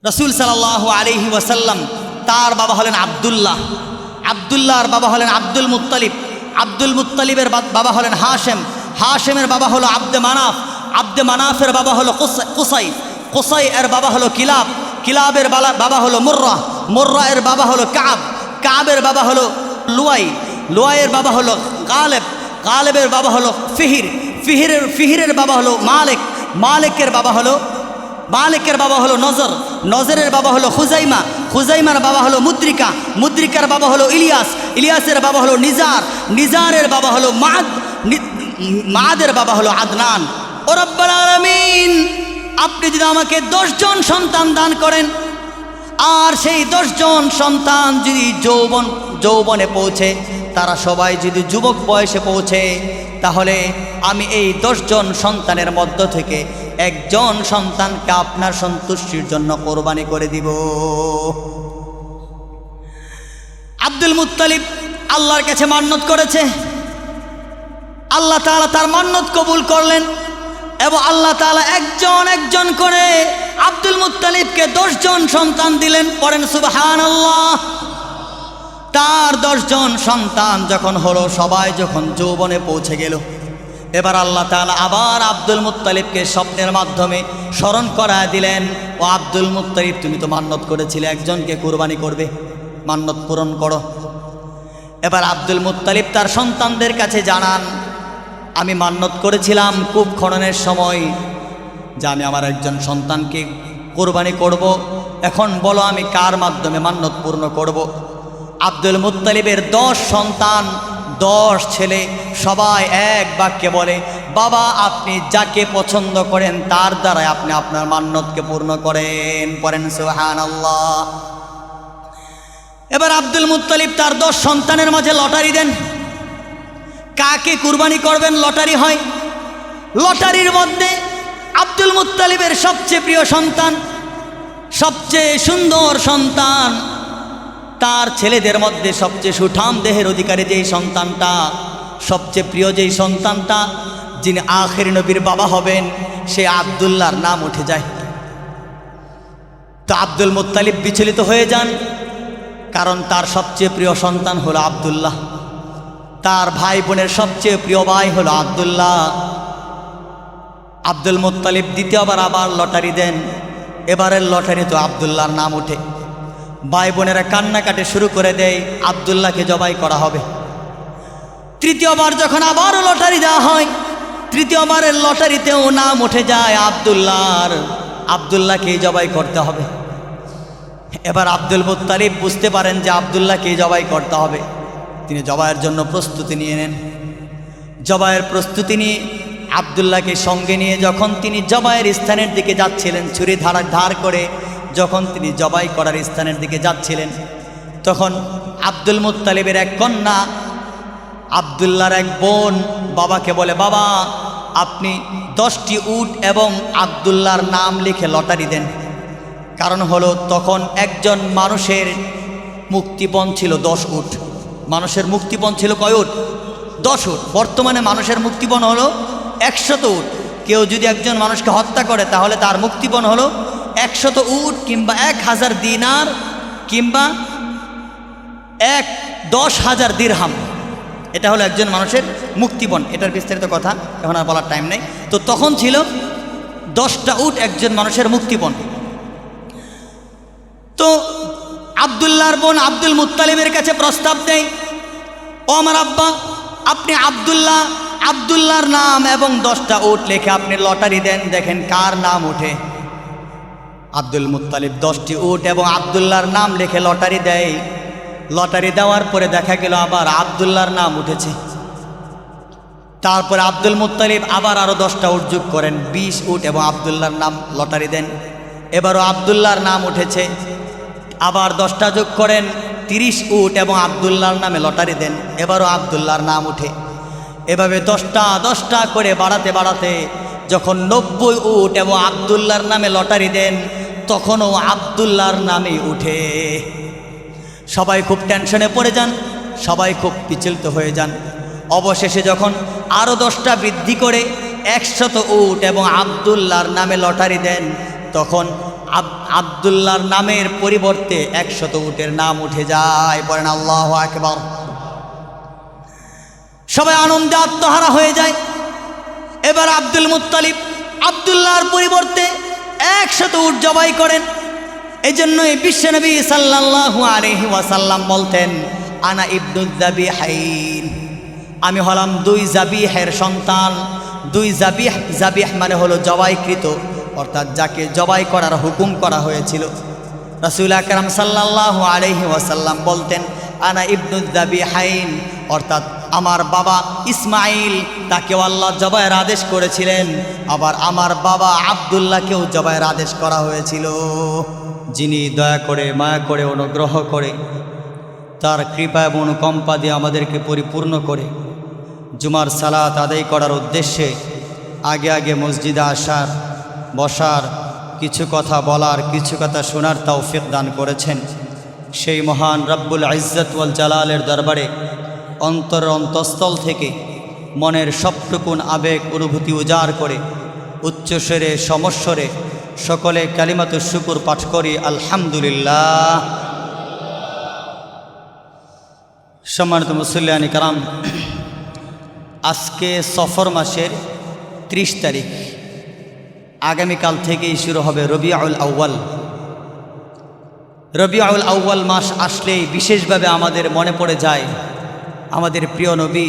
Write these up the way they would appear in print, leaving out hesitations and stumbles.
রাসূল সাল্লাল্লাহু আলাইহি ওয়াসাল্লাম তার বাবা হলেন আব্দুল্লাহ, আব্দুল্লাহর বাবা হলেন আব্দুল মুত্তালিব, আব্দুল মুত্তালিবের বাবা হলেন হাশেম, হাশেমের বাবা হলো আব্দে মানাফ, আব্দে মানাফের বাবা হলো কুসাই, কুসাই এর বাবা হলো কিলাব, কিলাবের বাবা হলো মুর্রা, মুর্রা এর বাবা হলো কাব, কাবের বাবা হলো লুয়াই, লুয়াইয়ের বাবা হলো গালেব, গালেবের বাবা হলো ফিহির, ফিহিরের বাবা হলো মালিক, মালিকের বাবা হলো নজর, নজরের বাবা হলো খুজাইমা, খুজাইমার বাবা হলো মুদ্রিকা, মুদ্রিকার বাবা হলো ইলিয়াস, ইলিয়াসের বাবা হলো নিজার, নিজারের বাবা হলো মাদ, মাদের বাবা হলো আদনান। ও রব্বুল আলামিন, আপনি যদি আমাকে 10 জন সন্তান দান করেন, আর সেই 10 জন সন্তান যদি যৌবনে পৌঁছে, তারা সবাই যদি যুবক বয়সে পৌঁছে, তাহলে আমি এই 10 জন সন্তানের মধ্য থেকে একজন সন্তানকে আপনার সন্তুষ্টির জন্য কোরবানি করে দিব। আব্দুল মুত্তালিব আল্লাহর কাছে মান্নত করেছে, আল্লাহ তাআলা তার মান্নত কবুল করলেন এবং আল্লাহ তাআলা একজন করে আব্দুল মুত্তালিবকে 10 জন সন্তান দিলেন। পড়েন সুবহানাল্লাহ। তার 10 জন সন্তান যখন হলো, সবাই যখন যৌবনে পৌঁছে গেল, এবার আল্লাহ তাআলা আবার আব্দুল মুত্তালিবকে স্বপ্নের মাধ্যমে স্মরণ করায় দিলেন, ও আব্দুল মুত্তালিব, তুমি তো মান্নত করেছিলে একজনকে কুরবানি করবে, মান্নত পূরণ করো। এবার আব্দুল মুত্তালিব তার সন্তানদের কাছে জানান, আমি মান্নত করেছিলাম কূপ খননের সময় যে আমি আমার একজন সন্তানকে কোরবানি করব, এখন বলো আমি কার মাধ্যমে মান্নত পূর্ণ করব। আব্দুল মুত্তালিবের 10 সন্তান, 10 ছেলে, সবাই এক বাক্যে বলে, বাবা আপনি যাকে পছন্দ করেন তার দ্বারাই আপনি আপনার মান্নতকে পূর্ণ করেন। পড়েন সুবহানাল্লাহ। এবার আব্দুল মুত্তালিব তার 10 সন্তানের মাঝে লটারি দেন, কাকে কুরবানি করবেন লটারি হয়। লটারির মধ্যে আব্দুল মুত্তালিবের সবচেয়ে প্রিয় সন্তান, সবচেয়ে সুন্দর সন্তান, তার ছেলেদের মধ্যে সবচেয়ে সুঠাম দেহের অধিকারী যেই সন্তানটা, সবচেয়ে প্রিয় যেই সন্তানটা, যিনি আখির নবীর বাবা হবেন, সে আব্দুল্লাহর নাম উঠে যায়। তো আব্দুল মুত্তালিব বিচলিত হয়ে যান, কারণ তার সবচেয়ে প্রিয় সন্তান হলো আব্দুল্লাহ, তার ভাই বোনের সবচেয়ে প্রিয় ভাই হলো আব্দুল্লাহ। আব্দুল মুত্তালিব দ্বিতীয়বার আবার লটারি দেন, এবারের লটারি তো আব্দুল্লাহর নাম ওঠে। ভাই বোনেরা কান্নাকাটি শুরু করে দেয়, আব্দুল্লাহকে জবাই করা হবে। তৃতীয়বার যখন আবারও লটারি দেওয়া হয়, তৃতীয়বারের লটারিতেও নাম উঠে যায় আব্দুল্লাহর, আব্দুল্লাহকেই জবাই করতে হবে। এবার আব্দুল মুত্তালিব বুঝতে পারেন যে আব্দুল্লাহকেই জবাই করতে হবে, তিনি জবাইয়ের জন্য প্রস্তুতি নিয়ে নেন। জবাইয়ের প্রস্তুতি নিয়ে আব্দুল্লাহকে সঙ্গে নিয়ে যখন তিনি জবাইয়ের স্থানের দিকে যাচ্ছিলেন, ছুরি ধার করে যখন তিনি জবাই করার স্থানের দিকে যাচ্ছিলেন, তখন আব্দুল মুত্তালিবের এক কন্যা, আব্দুল্লাহর এক বোন বাবাকে বলে, বাবা আপনি 10টি উট এবং আব্দুল্লাহর নাম লিখে লটারি দেন। কারণ হলো তখন একজন মানুষের মুক্তিপণ ছিল 10 উট। মানুষের মুক্তিপণ ছিল কয় উট? 10 উট। বর্তমানে মানুষের মুক্তিপণ হলো 100 উট। কেউ যদি একজন মানুষকে হত্যা করে, তাহলে তার মুক্তিপণ হলো 100 উট কিংবা 1000 দিনার কিংবা 10,000 দিরহাম। এটা হলো একজন মানুষের মুক্তিপণ। এটার বিস্তারিত কথা এখন আর বলার টাইম নেই। তো তখন ছিল 10টা উট একজন মানুষের মুক্তিপণ। তো আব্দুল্লাহর বোন আব্দুল মুত্তালিবের কাছে প্রস্তাব দেয়, ও আমার আব্বা, আপনি আব্দুল্লাহর নাম এবং 10টা উট লিখে আপনি লটারি দেন, দেখেন কার নাম ওঠে। আব্দুল মুত্তালিব 10টি উট এবং আব্দুল্লাহর নাম লিখে লটারি দেয়। লটারি দেওয়ার পরে দেখা গেল আবার আব্দুল্লাহর নাম উঠেছে। তারপরে আব্দুল মুত্তালিব আবার আরও 10টা উট যোগ করেন, 20 উট এবং আব্দুল্লাহর নাম লটারি দেন। এবারও আব্দুল্লাহর নাম উঠেছে, আবার 10টা যোগ করেন, 30 উট এবং আব্দুল্লাহর নামে লটারি দেন। এবারও আব্দুল্লাহর নাম উঠে। এভাবে 10টা করে বাড়াতে যখন 90 উট এবং আব্দুল্লাহর নামে লটারি দেন, তখনও আব্দুল্লাহর নামেই উঠে। সবাই খুব টেনশনে পড়ে যান, সবাই খুব বিচলিত হয়ে যান। অবশেষে যখন আরও 10টা বৃদ্ধি করে 100 উট এবং আব্দুল্লাহর নামে লটারি দেন, তখন আব্দুল্লাহর নামের পরিবর্তে 100 উটের নাম উঠে যায়। বলেন আল্লাহু আকবার। সবাই আনন্দে আত্মহারা হয়ে যায়। এবার আব্দুল মুত্তালিব আব্দুল্লাহর পরিবর্তে 100 উট জবাই করেন। এই জন্যই বিশ্বনবী সাল্লাল্লাহু আলাইহি ওয়াসাল্লাম বলতেন, আনা ইবনুল যাবিহাইন, আমি হলাম 2 জাবিহের সন্তান। 2 জাবিহ, জাবিহ মানে হলো জবাইকৃত, অর্থাৎ যাকে জবাই করার হুকুম করা হয়েছিল। রাসূল আকরাম সাল্লাল্লাহু আলাইহি ওয়াসাল্লাম বলতেন, আনা ইবনুল যাবিহাইন, অর্থাৎ আমার বাবা ইসমাইল, তাকেও আল্লাহ জবাইয়ের আদেশ করেছিলেন। আবার আমার বাবা আব্দুল্লাহকেও জবাইয়ের আদেশ করা হয়েছিল। যিনি দয়া করে, মায়া করে, অনুগ্রহ করে, তার কৃপা এবং অনুকম্পা দিয়ে আমাদেরকে পরিপূর্ণ করে জুমার সালাত আদায় করার উদ্দেশ্যে আগে আগে মসজিদে আসার, বসার, কিছু কথা বলার, কিছু কথা শোনার তৌফিক দান করেছেন, সেই মহান রব্বুল ইজ্জত ওয়াল জালালের দরবারে অন্তরের অন্তঃস্থল থেকে মনের সবটুকুন আবেগ অনুভূতি উজাড় করে উচ্চস্বরে সমস্বরে সকলে কালিমাতুশ শুকুর পাঠ করি আলহামদুলিল্লাহ। সম্মানিত মুসল্লিয়ানি কারাম, আজকে সফর মাসের 30 তারিখ, আগামীকাল থেকেই শুরু হবে রবিউল আউয়াল। রবিউল আউয়াল মাস আসলেই বিশেষভাবে আমাদের মনে পড়ে যায় আমাদের প্রিয় নবী,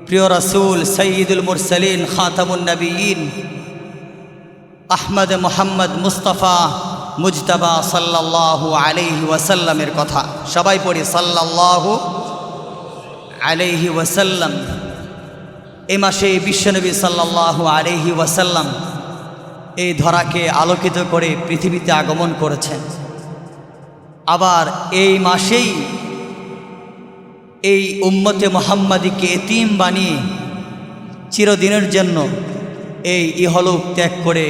প্রিয় রাসূল, সাইয়্যিদুল মুরসালিন, খাতামুন নবিয়্যিন, আহমদ মুহাম্মদ মুস্তাফা মুজতাবা সাল্লাল্লাহু আলাইহি ওয়াসাল্লামের কথা। সবাই পড়ি সাল্লাল্লাহু আলাইহি ওয়াসাল্লাম। এই মাসে বিশ্বনবী সাল্লাল্লাহু আলাইহি ওয়াসাল্লাম এই ধরাকে আলোকিত করে পৃথিবীতে আগমন করেছেন। আবার এই মাসেই এই উম্মতে মুহাম্মাদিকে এতিম বানিয়ে চিরদিনের জন্য এই ইহলোক ত্যাগ করে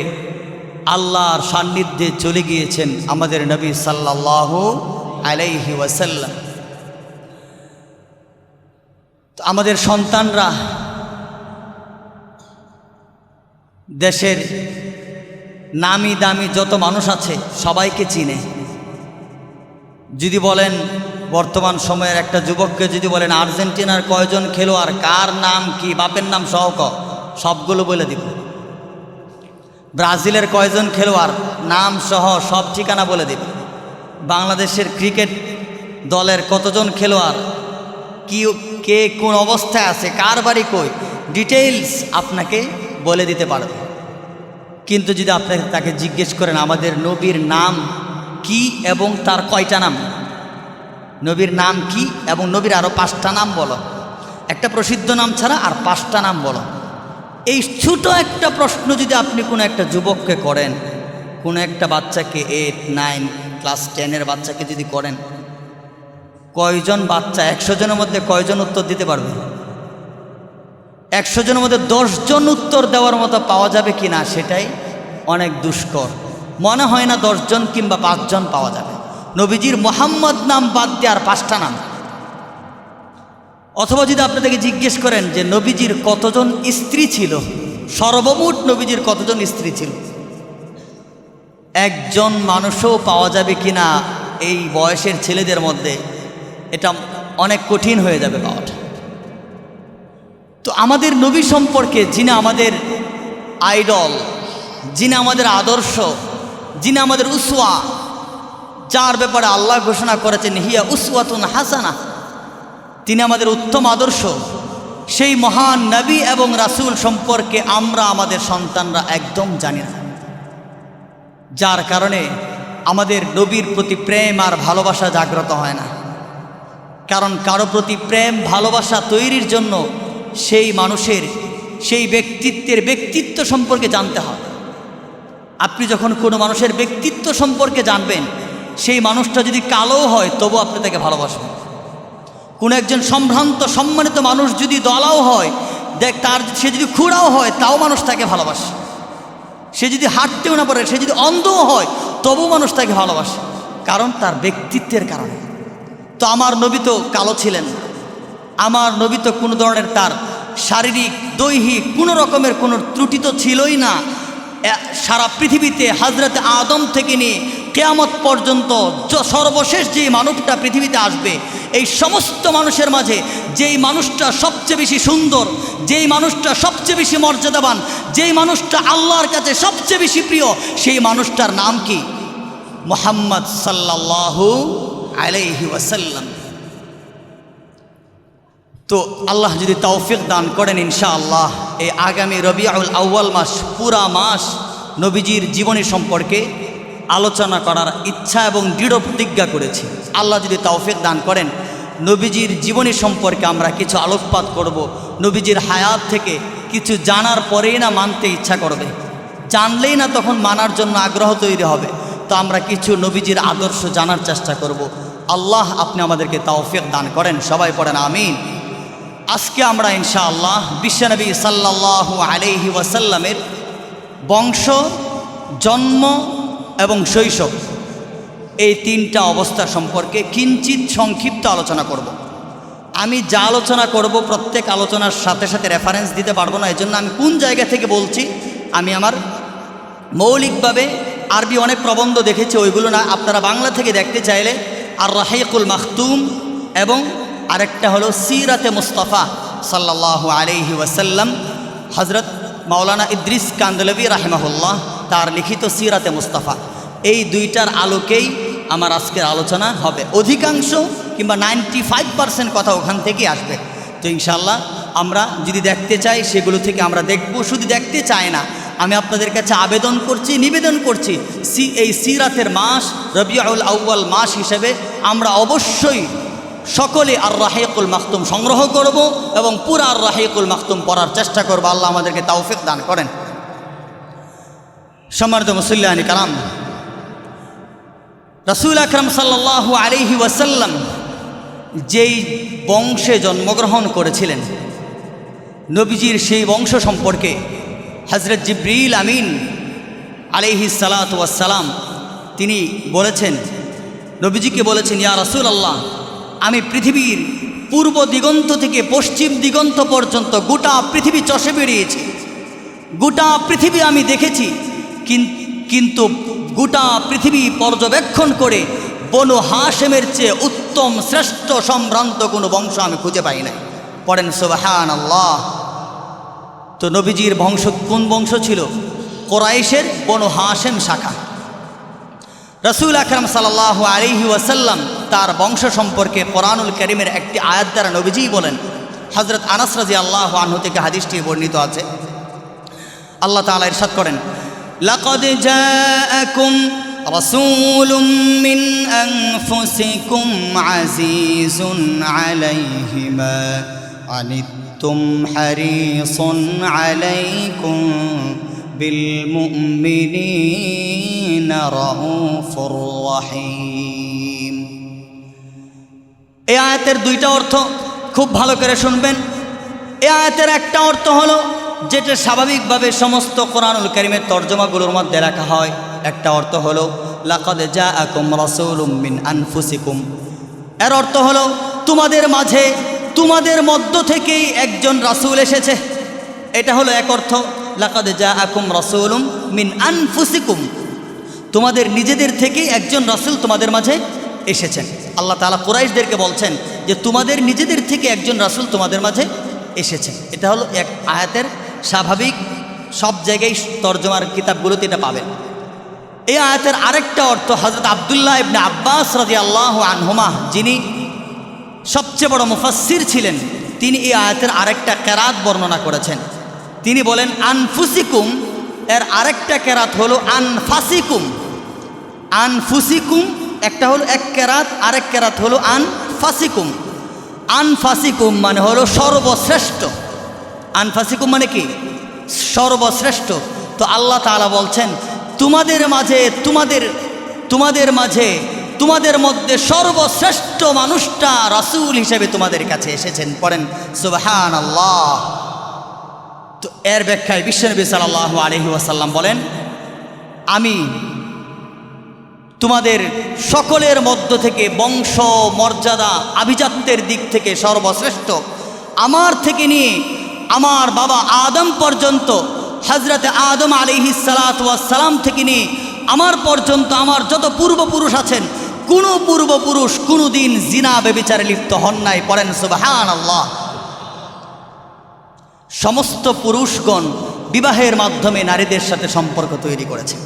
আল্লাহর সান্নিধ্যে চলে গিয়েছেন আমাদের নবী সাল্লাল্লাহু আলাইহি ওয়াসাল্লাম। আমাদের সন্তানরা দেশের নামি দামি যত মানুষ আছে সবাইকে চিনে। যদি বলেন বর্তমান সময়ের একটা যুবককে যদি বলেন আর্জেন্টিনার কয়জন খেলোয়াড়, কার নাম কি, বাপের নাম সহ সবগুলো বলে দিব। ব্রাজিলের কয়জন খেলোয়াড় নাম সহ সব ঠিকানা বলে দিব। বাংলাদেশের ক্রিকেট দলের কতজন খেলোয়াড়, কি কে কোন অবস্থায় আছে, কার বাড়ি কই, ডিটেইলস আপনাকে বলে দিতে পারবে। কিন্তু যদি আপনাকে তাকে জিজ্ঞেস করেন আমাদের নবীর নাম কি এবং তার কয়টা নাম, নবীর নাম কি এবং নবীর আরও 5টা নাম বলো, একটা প্রসিদ্ধ নাম ছাড়া আর 5টা নাম বলো, এই ছোট একটা প্রশ্ন যদি আপনি কোনো একটা যুবককে করেন, কোনো একটা বাচ্চাকে 8, 9 ক্লাস 10-এর বাচ্চাকে যদি করেন, কয়জন বাচ্চা 100 জনের মধ্যে কয়জন উত্তর দিতে পারবে? 100 জনের মধ্যে 10 জন উত্তর দেওয়ার মতো পাওয়া যাবে কি না সেটাই অনেক দুষ্কর। মনে হয় না 10 জন কিংবা 5 জন পাওয়া যাবে। নবীজির মোহাম্মদ নাম বাদ দিয়ে আর 5টা নাম। অথবা যদি আপনাদেরকে জিজ্ঞেস করেন যে নবীজির কতজন স্ত্রী ছিল, সর্বমোট নবীজির কতজন স্ত্রী ছিল, একজন মানুষও পাওয়া যাবে কি না এই বয়সের ছেলেদের মধ্যে, এটা অনেক কঠিন হয়ে যাবে পাওয়াটা। তো আমাদের নবী সম্পর্কে, যিনি আমাদের আইডল, যিনি আমাদের আদর্শ, যিনি আমাদের উসওয়া, যার ব্যাপারে আল্লাহ ঘোষণা করেছেন হিয়া উসওয়াতুন হাসানা, তিনি আমাদের উত্তম আদর্শ, সেই মহান নবী এবং রাসূল সম্পর্কে আমরা আমাদের সন্তানরা একদম জানি না। যার কারণে আমাদের নবীর প্রতি প্রেম আর ভালোবাসা জাগ্রত হয় না। কারণ কারো প্রতি প্রেম ভালোবাসা তৈরির জন্য সেই মানুষের, সেই ব্যক্তিত্বের ব্যক্তিত্ব সম্পর্কে জানতে হয়। আপনি যখন কোনো মানুষের ব্যক্তিত্ব সম্পর্কে জানবেন, সেই মানুষটা যদি কালো হয় তবু আপনি তাকে ভালোবাসবেন। কোনো একজন সম্ভ্রান্ত সম্মানিত মানুষ যদি দলাও হয়, সে যদি খুঁড়াও হয় তাও মানুষ তাকে ভালোবাসে। সে যদি হাঁটতেও না পারে, সে যদি অন্ধও হয় তবু মানুষ তাকে ভালোবাসে, কারণ তার ব্যক্তিত্বের কারণে। তো আমার নবী তো কালো ছিলেন, আমার নবী তো কোনো ধরনের তার শারীরিক দৈহিক কোনো রকমের কোনো ত্রুটি তো ছিলই না। সারা পৃথিবীতে হযরত আদম থেকে নিয়ে কিয়ামত পর্যন্ত সর্বশেষ যে মানবটা পৃথিবীতে আসবে, এই সমস্ত মানুষের মাঝে যেই মানুষটা সবচেয়ে বেশি সুন্দর, যেই মানুষটা সবচেয়ে বেশি মর্যাদাবান, যেই মানুষটা আল্লাহর কাছে সবচেয়ে বেশি প্রিয়, সেই মানুষটার নাম কি? মুহাম্মদ সাল্লাল্লাহু আলাইহি ওয়াসাল্লাম। তো আল্লাহ যদি তৌফিক দান করেন, ইনশাআল্লাহ এই আগামী রবিউল আউয়াল মাস, পুরা মাস নবীজির জীবনী সম্পর্কে আলোচনা করার ইচ্ছা এবং দৃঢ় প্রতিজ্ঞা করেছি। আল্লাহ যদি তৌফিক দান করেন, নবীজির জীবনী সম্পর্কে আমরা কিছু আলোকপাত করব। নবীজির হায়াত থেকে কিছু জানার পরেই না মানতে ইচ্ছা করবে, জানলেই না তখন মানার জন্য আগ্রহ তৈরি হবে। তো আমরা কিছু নবীজির আদর্শ জানার চেষ্টা করব। আল্লাহ আপনি আমাদেরকে তৌফিক দান করেন, সবাই পড়েন আমিন। আজকে আমরা ইনশাআল্লাহ বিশ্বনবী সাল্লাল্লাহু আলাইহি ওয়াসাল্লামের বংশ, জন্ম এবং শৈশব, এই তিনটা অবস্থা সম্পর্কে কিঞ্চিত সংক্ষিপ্ত আলোচনা করব। আমি যা আলোচনা করব প্রত্যেক আলোচনার সাথে সাথে রেফারেন্স দিতে পারবো না, এজন্য আমি কোন জায়গা থেকে বলছি আমি আমার মৌলিকভাবে আরবি অনেক প্রবন্ধ দেখেছি, ওইগুলো না, আপনারা বাংলা থেকে দেখতে চাইলে আর রাহিকুল মাখতুম এবং আরেকটা হলো সিরাতে মুস্তাফা সাল্লাল্লাহু আলাইহি ওয়াসাল্লাম, হযরত মাওলানা ইদ্রিস কান্দলভি রাহিমাহুল্লাহ তার লিখিত সিরাতে মুস্তাফা, এই দুইটার আলোকেই আমার আজকের আলোচনা হবে। অধিকাংশ কিংবা 95% কথা ওখান থেকেই আসবে। তো ইনশাআল্লাহ আমরা যদি দেখতে চাই সেগুলো থেকে আমরা দেখব। শুধু দেখতে চাই না, আমি আপনাদের কাছে আবেদন করছি, নিবেদন করছি, এই সিরাতের মাস রবিউল আউয়াল মাস হিসেবে আমরা অবশ্যই সকলে আর রাহিকুল মাখতুম সংগ্রহ করব এবং পুরা আর রাহিকুল মাখতুম পড়ার চেষ্টা করব। আল্লাহ আমাদেরকে তৌফিক দান করেন। সম্মানিত মুসল্লিয়ানি কারাম, রাসূল আকরাম সাল্লাল্লাহু আলাইহি ওয়াসাল্লাম যেই বংশে জন্মগ্রহণ করেছিলেন, নবীজির সেই বংশ সম্পর্কে হযরত জিবরিল আমিন আলাইহিস সালাতু ওয়াস সালাম তিনি বলেছেন, নবীজিকে বলেছেন, ইয়া রাসূলুল্লাহ, আমি পৃথিবীর পূর্ব দিগন্ত থেকে পশ্চিম দিগন্ত পর্যন্ত গোটা পৃথিবী চষে বেরিয়েছি, গোটা পৃথিবী আমি দেখেছি, কিন্তু গোটা পৃথিবী পর্যবেক্ষণ করে বনু হাশেমের চেয়ে উত্তম শ্রেষ্ঠ সম্ভ্রান্ত কোনো বংশ আমি খুঁজে পাই নাই। পড়েন সুবহানাল্লাহ। তো নবীজির বংশ কোন বংশ ছিল? কুরাইশের বনু হাশেম শাখা। রাসূল আকরাম সাল্লাল্লাহু আলাইহি ওয়াসাল্লাম তার বংশ সম্পর্কে কোরআনুল কারীমের একটি আয়াত দ্বারা নবীজিই বলেন। হযরত আনাস রাদিয়াল্লাহু আনহু থেকে হাদিসটি বর্ণিত আছে। আল্লাহ তাআলা ইরশাদ করেন, লাকাদ জাআকুম রাসূলুম মিন আনফুসিকুম আজিজুন আলাইহি মা আনিতুম হারিসুন আলাইকুম বিল মুমিনিনা রাউফুর রহিম। এই আয়াতের দুইটা অর্থ খুব ভালো করে শুনবেন। এই আয়াতের একটা অর্থ হলো যেটা স্বাভাবিকভাবে সমস্ত কোরআনুল কারীমের তর্জমাগুলোর মধ্যে রাখা হয়, একটা অর্থ হলো লাকাদ জাআকুম রাসূলুম মিন আনফুসিকুম। এর অর্থ হলো তোমাদের মাঝে, তোমাদের মধ্য থেকেই একজন রাসূল এসেছে। এটা হলো এক অর্থ, লাকাদ জাআকুম রাসূলুম মিন আনফুসিকুম, তোমাদের নিজেদের থেকেই একজন রাসূল তোমাদের মাঝে এসেছেন। আল্লাহ তাআলা কুরাইশদেরকে বলছেন যে তোমাদের নিজেদের থেকে একজন রাসূল তোমাদের মাঝে এসেছেন। এটা হলো এক আয়াতের স্বাভাবিক, সব জায়গায় তর্জমার কিতাবগুলোতে এটা পাবেন। এই আয়াতের আরেকটা অর্থ হযরত আব্দুল্লাহ ইবনে আব্বাস রাদিয়াল্লাহু আনহুমা, যিনি সবচেয়ে বড় মুফাসসির ছিলেন, তিনি এই আয়াতের আরেকটা কেরাত বর্ণনা করেছেন। তিনি বলেন আনফুসিকুম, এর আরেকটা কেরাত হলো আনফাসিকুম। আনফুসিকুম একটা হলো এক কেরাত, আরেক কেরাত হলো আনফাসিকুম। আনফাসিকুম মানে হলো সর্বশ্রেষ্ঠ। আনফাসিকুম মানে কি? সর্বশ্রেষ্ঠ। তো আল্লাহ তাআলা বলছেন তোমাদের মাঝে, তোমাদের মধ্যে সর্বশ্রেষ্ঠ মানুষটা রাসূল হিসেবে তোমাদের কাছে এসেছেন। পড়েন সুবহানাল্লাহ। তো এর ব্যাখ্যায় বিশ্বনবী সাল্লাল্লাহু আলাইহি ওয়াসাল্লাম বলেন, আমি তোমাদের সকলের মধ্য থেকে বংশ মর্যাদা আভিজাত্যের দিক থেকে সর্বশ্রেষ্ঠ। আমার থেকে নিয়ে আমার বাবা আদম পর্যন্ত হযরতে আদম আলাইহিস সালাতু ওয়াস সালাম থেকে নিয়ে আমার পর্যন্ত আমার যত পূর্বপুরুষ আছেন, কোনো পূর্বপুরুষ কোনোদিন জিনা ব্যভিচারে লিপ্ত হন নাই। পড়েন সুবহানাল্লাহ। সমস্ত পুরুষগণ বিবাহের মাধ্যমে নারীদের সাথে সম্পর্ক তৈরি করেছে।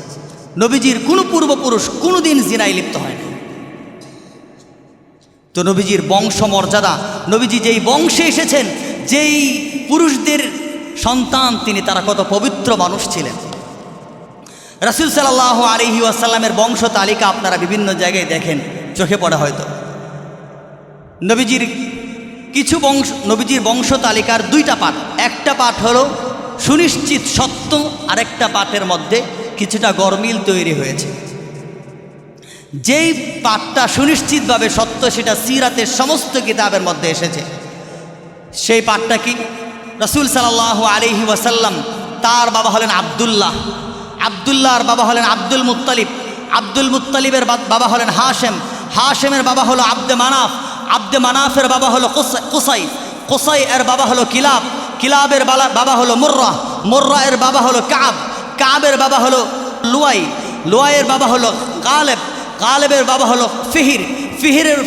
নবীজির কোনো পূর্বপুরুষ কোনোদিন জিনায় লিপ্ত হয়নি। তো নবীজির বংশ মর্যাদা, নবীজি যেই বংশে এসেছেন, যেই পুরুষদের সন্তান তিনি, তারা কত পবিত্র মানুষ ছিলেন। রাসূল সাল্লাল্লাহু আলাইহি ওয়াসাল্লামের বংশ তালিকা আপনারা বিভিন্ন জায়গায় দেখেন, চোখে পড়ে হয়তো। নবীজির বংশ তালিকার দুইটা পাঠ। একটা পাঠ হলো সুনিশ্চিত সত্য, আরেকটা পাঠের মধ্যে কিছুটা গরমিল তৈরি হয়েছে। যেই পাঠটা সুনিশ্চিতভাবে সত্য, সেটা সিরাতের সমস্ত কিতাবের মধ্যে এসেছে। সেই পাঠটা কি? রাসূল সাল্লাল্লাহু আলাইহি ওয়াসাল্লাম, তার বাবা হলেন আব্দুল্লাহ, আব্দুল্লাহর বাবা হলেন আব্দুল মুত্তালিব, আব্দুল মুত্তালিবের বাবা হলেন হাশেম, হাশেমের বাবা হলো আব্দে মানাফ, আব্দে মানাফের বাবা হলো কুসাই, কুসাই এর বাবা হলো কিলাব, কিলাবের বাবা হলো মুর্রা, মুর্রা এর বাবা হলো কাব, কাবের বাবা হলো লুয়াই, লুয়াইয়ের বাবা হলো গালেব, গালেবের বাবা হলো ফিহির,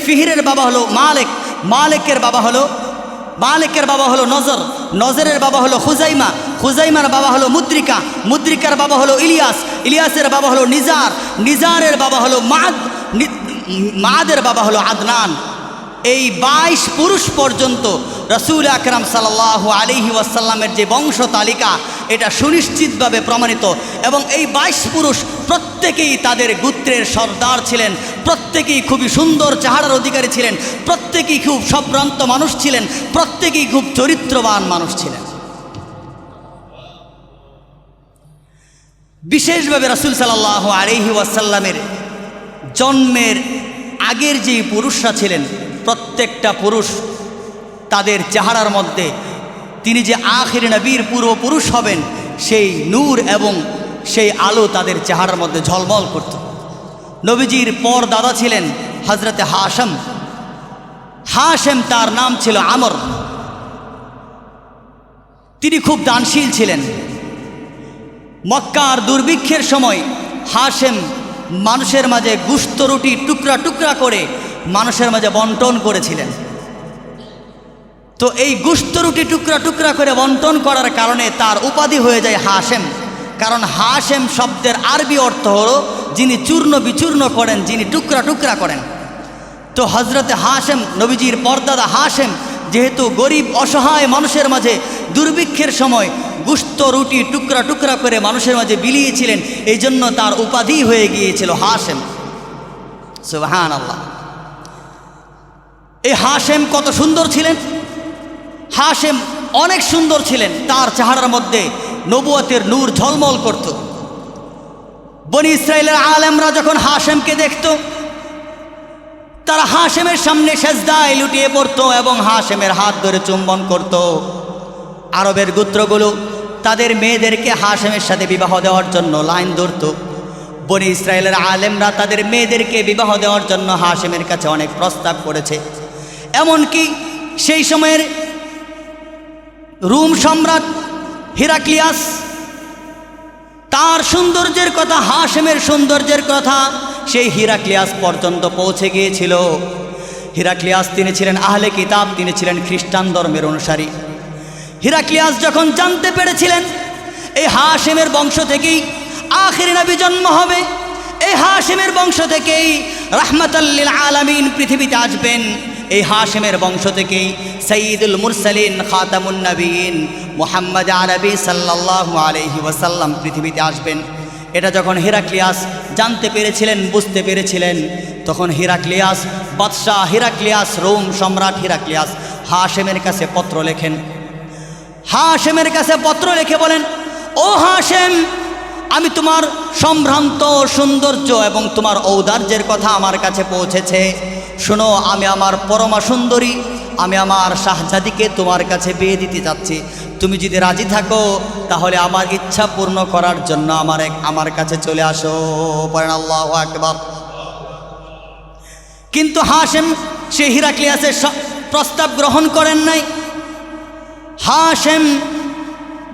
ফিহিরের বাবা হলো মালিক, মালিকের বাবা হলো নজর, নজরের বাবা হলো খুজাইমা, খুজাইমার বাবা হলো মুদ্রিকা, মুদ্রিকার বাবা হলো ইলিয়াস, ইলিয়াসের বাবা হলো নিজার, নিজারের বাবা হলো মাদ, মাদের বাবা হলো আদনান। এই 22 পুরুষ পর্যন্ত রাসূল আকরাম সাল্লাল্লাহু আলাইহি ওয়াসাল্লামের যে বংশ তালিকা, এটা সুনিশ্চিতভাবে প্রমাণিত। এবং এই 22 পুরুষ প্রত্যেকেই তাদের গোত্রের সর্দার ছিলেন, প্রত্যেকেই খুবই সুন্দর চেহারার অধিকারী ছিলেন, প্রত্যেকেই খুব সম্ভ্রান্ত মানুষ ছিলেন, প্রত্যেকেই খুব চরিত্রবান মানুষ ছিলেন। বিশেষভাবে রাসূল সাল্লাল্লাহু আলাইহি ওয়াসাল্লামের জন্মের আগের যেই পুরুষরা ছিলেন, প্রত্যেকটা পুরুষ তাদের চেহারার মধ্যে তিনি যে আখির নবীর পূর্বপুরুষ হবেন, সেই নূর এবং সেই আলো তাদের চেহারার মধ্যে ঝলমল করত। নবীজির পর দাদা ছিলেন হযরতে হাশেম, হাশেম তার নাম ছিল আমর। তিনি খুব দানশীল ছিলেন। মক্কার দুর্ভিক্ষের সময় হাশেম মানুষের মাঝে গোশত রুটি টুকরা টুকরা করে মানুষের মাঝে বন্টন করেছিলেন। তো এই গোশত রুটি টুকরা টুকরা করে বন্টন করার কারণে তার উপাধি হয়ে যায় হাশেম। কারণ হাশেম শব্দের আরবি অর্থ হলো যিনি চূর্ণ বিচূর্ণ করেন, যিনি টুকরা টুকরা করেন। তো হযরতে হাশেম, নবীজির পরদাদা হাশেম, যেহেতু গরিব অসহায় মানুষের মাঝে দুর্ভিক্ষের সময় গোশত রুটি টুকরা টুকরা করে মানুষের মাঝে বিলিয়েছিলেন, এই জন্য তার উপাধি হয়ে গিয়েছিল হাশেম। সুবহানাল্লাহ। এই হাশেম কত সুন্দর ছিলেন! হাশেম অনেক সুন্দর ছিলেন, তার চেহারার মধ্যে নবুয়তের নূর ঝলমল করত। বনি ইসরাইলের আলেমরা যখন হাশেমকে দেখত, তারা হাশেমের সামনে সেজদায় লুটিয়ে পড়ত এবং হাশেমের হাত ধরে চুম্বন করত। আরবের গোত্রগুলো তাদের মেয়েদেরকে হাশেমের সাথে বিবাহ দেওয়ার জন্য লাইন ধরত। বনি ইসরাইলের আলেমরা তাদের মেয়েদেরকে বিবাহ দেওয়ার জন্য হাশেমের কাছে অনেক প্রস্তাব করেছে। এমনকি সেই সময়ের রোম সম্রাট হিরাক্লিয়াস, তার সৌন্দর্যের কথা, হাশেমের সৌন্দর্যের কথা সেই হিরাক্লিয়াস পর্যন্ত পৌঁছে গিয়েছিল। হিরাক্লিয়াস তিনি ছিলেন আহলে কিতাব, তিনি ছিলেন খ্রিস্টান ধর্মের অনুসারী। হিরাক্লিয়াস যখন জানতে পেরেছিলেন এই হাশেমের বংশ থেকেই আখির নবী জন্ম হবে, এই হাশেমের বংশ থেকেই রাহমাতাল লিল আলামিন পৃথিবীতে আসবেন, এই হাশেমের বংশ থেকেই সাইয়্যিদুল মুরসালিন খাতামুন নবীন মুহাম্মদ আরবি সাল্লাল্লাহু আলাইহি ওয়াসাল্লাম পৃথিবীতে আসবেন, এটা যখন হিরাক্লিয়াস জানতে পেরেছিলেন, বুঝতে পেরেছিলেন, তখন হিরাক্লিয়াস, বাদশাহ হিরাক্লিয়াস, রোম সম্রাট হিরাক্লিয়াস হাশেমের কাছে পত্র লেখেন। হাশেমের কাছে পত্র লিখে বলেন, ও হাশেম, আমি তোমার সম্ভ্রান্ত সৌন্দর্য এবং তোমার ঔদার্যের কথা আমার কাছে পৌঁছেছে। শোনো, আমি আমার পরমা সুন্দরী, আমি আমার শাহজাদিকে তোমার কাছে বিয়ে দিতে যাচ্ছি। তুমি যদি রাজি থাকো তাহলে আমার ইচ্ছা পূর্ণ করার জন্য আমার কাছে চলে আসো। পড়েন আল্লাহু আকবার। কিন্তু হাশেম সে হিরাক্লিয়াসের প্রস্তাব গ্রহণ করেন নাই। হাশেম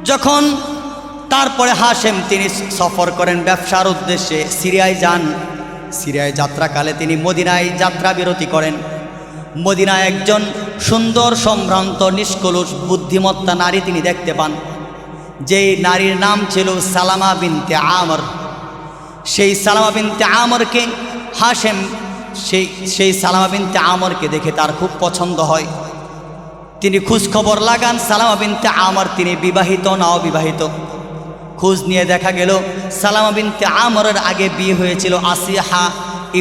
যখন তারপরে হাশেম তিনি সফর করেন ব্যবসার উদ্দেশ্যে, সিরিয়ায় যান। সিরিয়ায় যাত্রাকালে তিনি মদিনায় যাত্রা বিরতি করেন। মদিনায় একজন সুন্দর সম্ভ্রান্ত নিষ্কলুষ বুদ্ধিমত্তা নারী তিনি দেখতে পান, যেই নারীর নাম ছিল সালামা বিনতে আমর। সেই সালামা বিনতে আমরকে হাশেম সেই সালামা বিনতে আমরকে দেখে তার খুব পছন্দ হয়। তিনি খোঁজখবর লাগান সালামা বিনতে আমর তিনি বিবাহিত না অবিবাহিত। খোঁজ নিয়ে দেখা গেল সালামা বিনতে আমরের আগে বিয়ে হয়েছিল আসিহা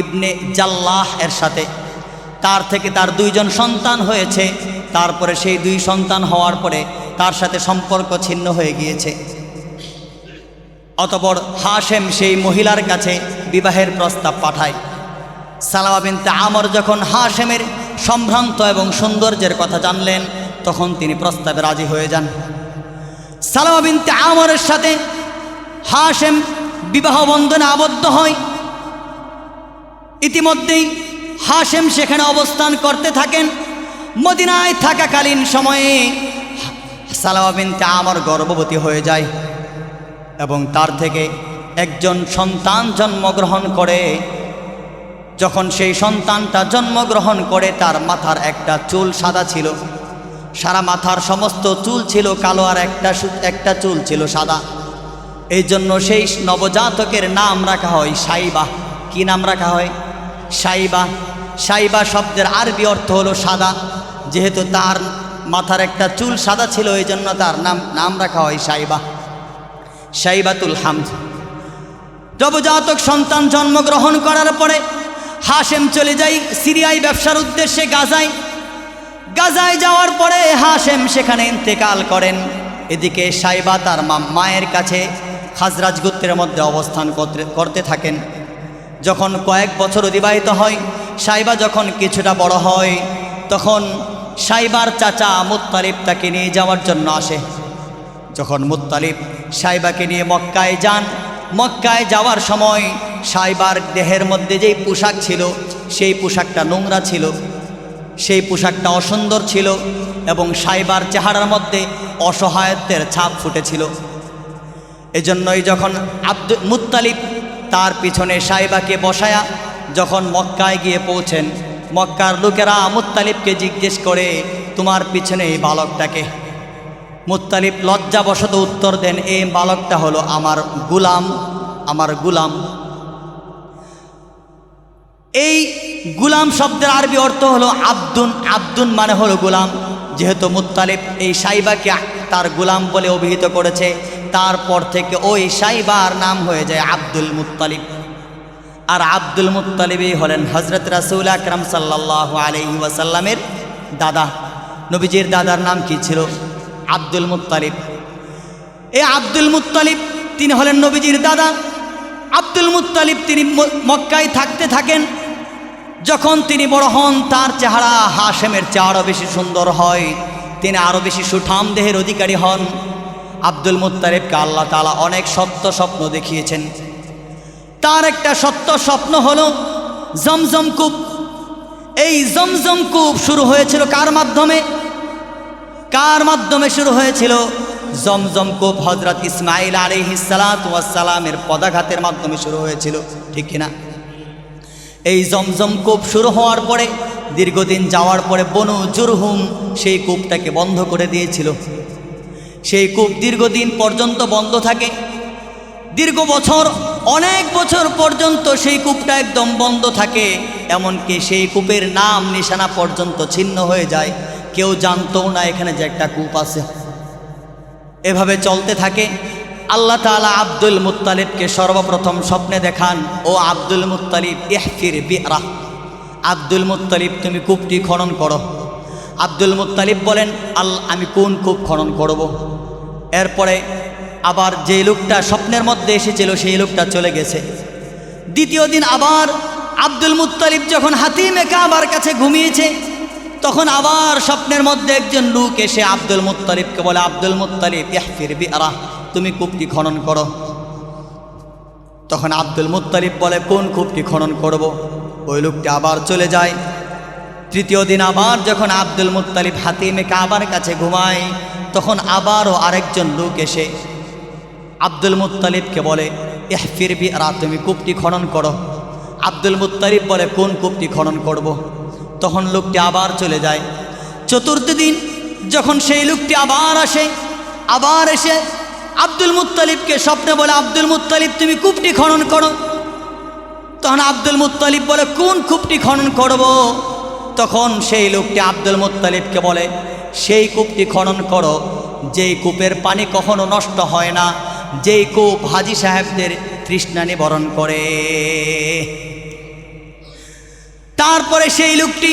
ইবনে জাল্লাহ এর সাথে। তার থেকে তার 2 জন সন্তান হয়েছে। তারপরে সেই 2 সন্তান হওয়ার পরে তার সাথে সম্পর্ক ছিন্ন হয়ে গিয়েছে। অতঃপর হাশেম সেই মহিলার কাছে বিবাহের প্রস্তাব পাঠায়। সালামা বিনতে আমর যখন হাশেমের সম্ভ্রান্ত এবং সৌন্দর্যের কথা জানলেন, তখন তিনি প্রস্তাবে রাজি হয়ে যান। সালামা বিনতে আমরের সাথে হাশেম বিবাহ বন্ধনে আবদ্ধ হয়। ইতিমধ্যেই হাশেম সেখানে অবস্থান করতে থাকেন। মদিনায় থাকাকালীন সময়ে সালামা বিনতে আমর গর্ভবতী হয়ে যায় এবং তার থেকে একজন সন্তান জন্মগ্রহণ করে। যখন সেই সন্তানটা জন্মগ্রহণ করে, তার মাথার একটা চুল সাদা ছিল, সারা মাথার সমস্ত চুল ছিল কালো, আর একটা চুল ছিল সাদা। এই জন্য সেই নবজাতকের নাম রাখা হয় সাইবা। কি নাম রাখা হয়? সাইবা। সাইবা শব্দের আরবি অর্থ হলো সাদা। যেহেতু তার মাথার একটা চুল সাদা ছিল, এই জন্য তার নাম রাখা হয় সাইবা, সাইবাতুল হামদ। নবজাতক সন্তান জন্মগ্রহণ করার পরে হাশেম চলে যায় সিরিয়ায় ব্যবসার উদ্দেশ্যে গাজায়। গাজায় যাওয়ার পরে হাশেম সেখানে ইন্তেকাল করেন। এদিকে সাইবা তার মায়ের কাছে খাজরাজ গোত্রের মধ্যে অবস্থান করতে থাকেন। যখন কয়েক বছর অতিবাহিত হয়, সাইবা যখন কিছুটা বড় হয়, তখন সাইবার চাচা মুত্তালিব তাকে নিয়ে যাওয়ার জন্য আসে। যখন মুত্তালিব সাইবাকে নিয়ে মক্কায় যান, মক্কায় যাওয়ার সময় সাইবার দেহের মধ্যে যেই পোশাক ছিল, সেই পোশাকটা নোংরা ছিল, সেই পোশাকটা অসুন্দর ছিল এবং সাইবার চেহারার মধ্যে অসহায়ত্বের ছাপ ফুটেছিল। এজন্যই যখন মুত্তালিব তার পিছনে সাইবাকে বসায়া যখন মক্কায় গিয়ে পৌঁছেন, মক্কার লোকেরা মুত্তালিবকে জিজ্ঞেস করে, তোমার পিছনে এই বালকটাকে? মুত্তালিব লজ্জাবশত উত্তর দেন, এই বালকটা হলো আমার গুলাম, আমার গুলাম। এই গুলাম শব্দের আরবি অর্থ হলো আব্দুন। আব্দুন মানে হলো গুলাম। যেহেতু মুত্তালিব এই সাইবাকে তার গুলাম বলে অভিহিত করেছে, তারপর থেকে ওই সাইবার নাম হয়ে যায় আব্দুল মুত্তালিব। আর আব্দুল মুত্তালিবই হলেন হজরত রাসূল আকরাম সাল্লাল্লাহু আলাইহি ওয়াসাল্লামের দাদা। নবীজির দাদার নাম কি ছিল? Abdul Muttalib. এই আব্দুল মুত্তালিব তিনি হলেন নবীজির দাদা। আব্দুল মুত্তালিব তিনি মক্কায় থাকতে থাকেন। যখন তিনি বড় হন, তার চেহারা হাশেমের চেয়ে আরও বেশি সুন্দর হয়, তিনি আরও বেশি সুঠাম দেহের অধিকারী হন। আব্দুল মুত্তালিবকে আল্লাহ তাআলা অনেক সত্য স্বপ্ন দেখিয়েছেন। তার একটা সত্য স্বপ্ন হলো জমজম কূপ। এই জমজম কূপ শুরু হয়েছিল কার মাধ্যমে? কার মাধ্যমে শুরু হয়েছিল? জমজম কূপ হযরত ইসমাঈল আলাইহিস সালাতু ওয়াস সালামের পদাঘাতের মাধ্যমে শুরু হয়েছিল, ঠিক কিনা? এই জমজম কূপ শুরু হওয়ার পরে দীর্ঘদিন যাওয়ার পরে বনু জুরহুম সেই কূপটাকে বন্ধ করে দিয়েছিল। সেই কূপ দীর্ঘদিন পর্যন্ত বন্ধ থাকে, দীর্ঘ বছর, অনেক বছর পর্যন্ত সেই কূপটা একদম বন্ধ থাকে। এমনকি সেই কূপের নাম নিশানা পর্যন্ত ছিন্ন হয়ে যায়, কেউ জানতও না এখানে যে একটা কূপ আছে। এভাবে চলতে থাকে। আল্লাহ তাআলা আব্দুল মুত্তালিবকে সর্বপ্রথম স্বপ্নে দেখান, ও আব্দুল মুত্তালিব ইহফির বি'রা, আব্দুল মুত্তালিব তুমি কূপটি খনন করো। আব্দুল মুত্তালিব বলেন, আমি কোন কূপ খনন করব? এরপরে আবার যে লোকটা স্বপ্নের মধ্যে এসেছিল সেই লোকটা চলে গেছে। দ্বিতীয় দিন আবার আব্দুল মুত্তালিব যখন হাতিমে কাবার কাছে ঘুমিয়েছে, তখন আবার স্বপ্নের মধ্যে একজন লোক এসে আব্দুল মুত্তালিবকে বলে, আব্দুল মুত্তালিব ইহফির বি'রা, তুমি কূপটি খনন করো। তখন আব্দুল মুত্তালিব বলে, কোন কূপটি খনন করব? ওই লোকটি আবার চলে যায়। তৃতীয় দিন আবার যখন আব্দুল মুত্তালিব হাতিমে কাবার কাছে ঘুমায়, তখন আবারও আরেকজন লোক এসে আব্দুল মুত্তালিবকে বলে ইহফির বিআরা, তুমি কূপটি খনন করো। আব্দুল মুত্তালিব বলে কোন কূপটি খনন করব। তখন লোকটি আবার চলে যায়। চতুর্থ দিন যখন সেই লোকটি আবার এসে আব্দুল মুত্তালিবকে স্বপ্নে বলে আব্দুল মুত্তালিব তুমি কূপটি খনন করো। তখন আব্দুল মুত্তালিব বলে কোন কূপটি খনন করব। তখন সেই লোকটি আব্দুল মুত্তালিবকে বলে সেই কূপটি খনন করো যেই কূপের পানি কখনো নষ্ট হয় না, যেই কূপ হাজী সাহেবদের তৃষ্ণা নিবারণ করে। তারপরে সেই লোকটি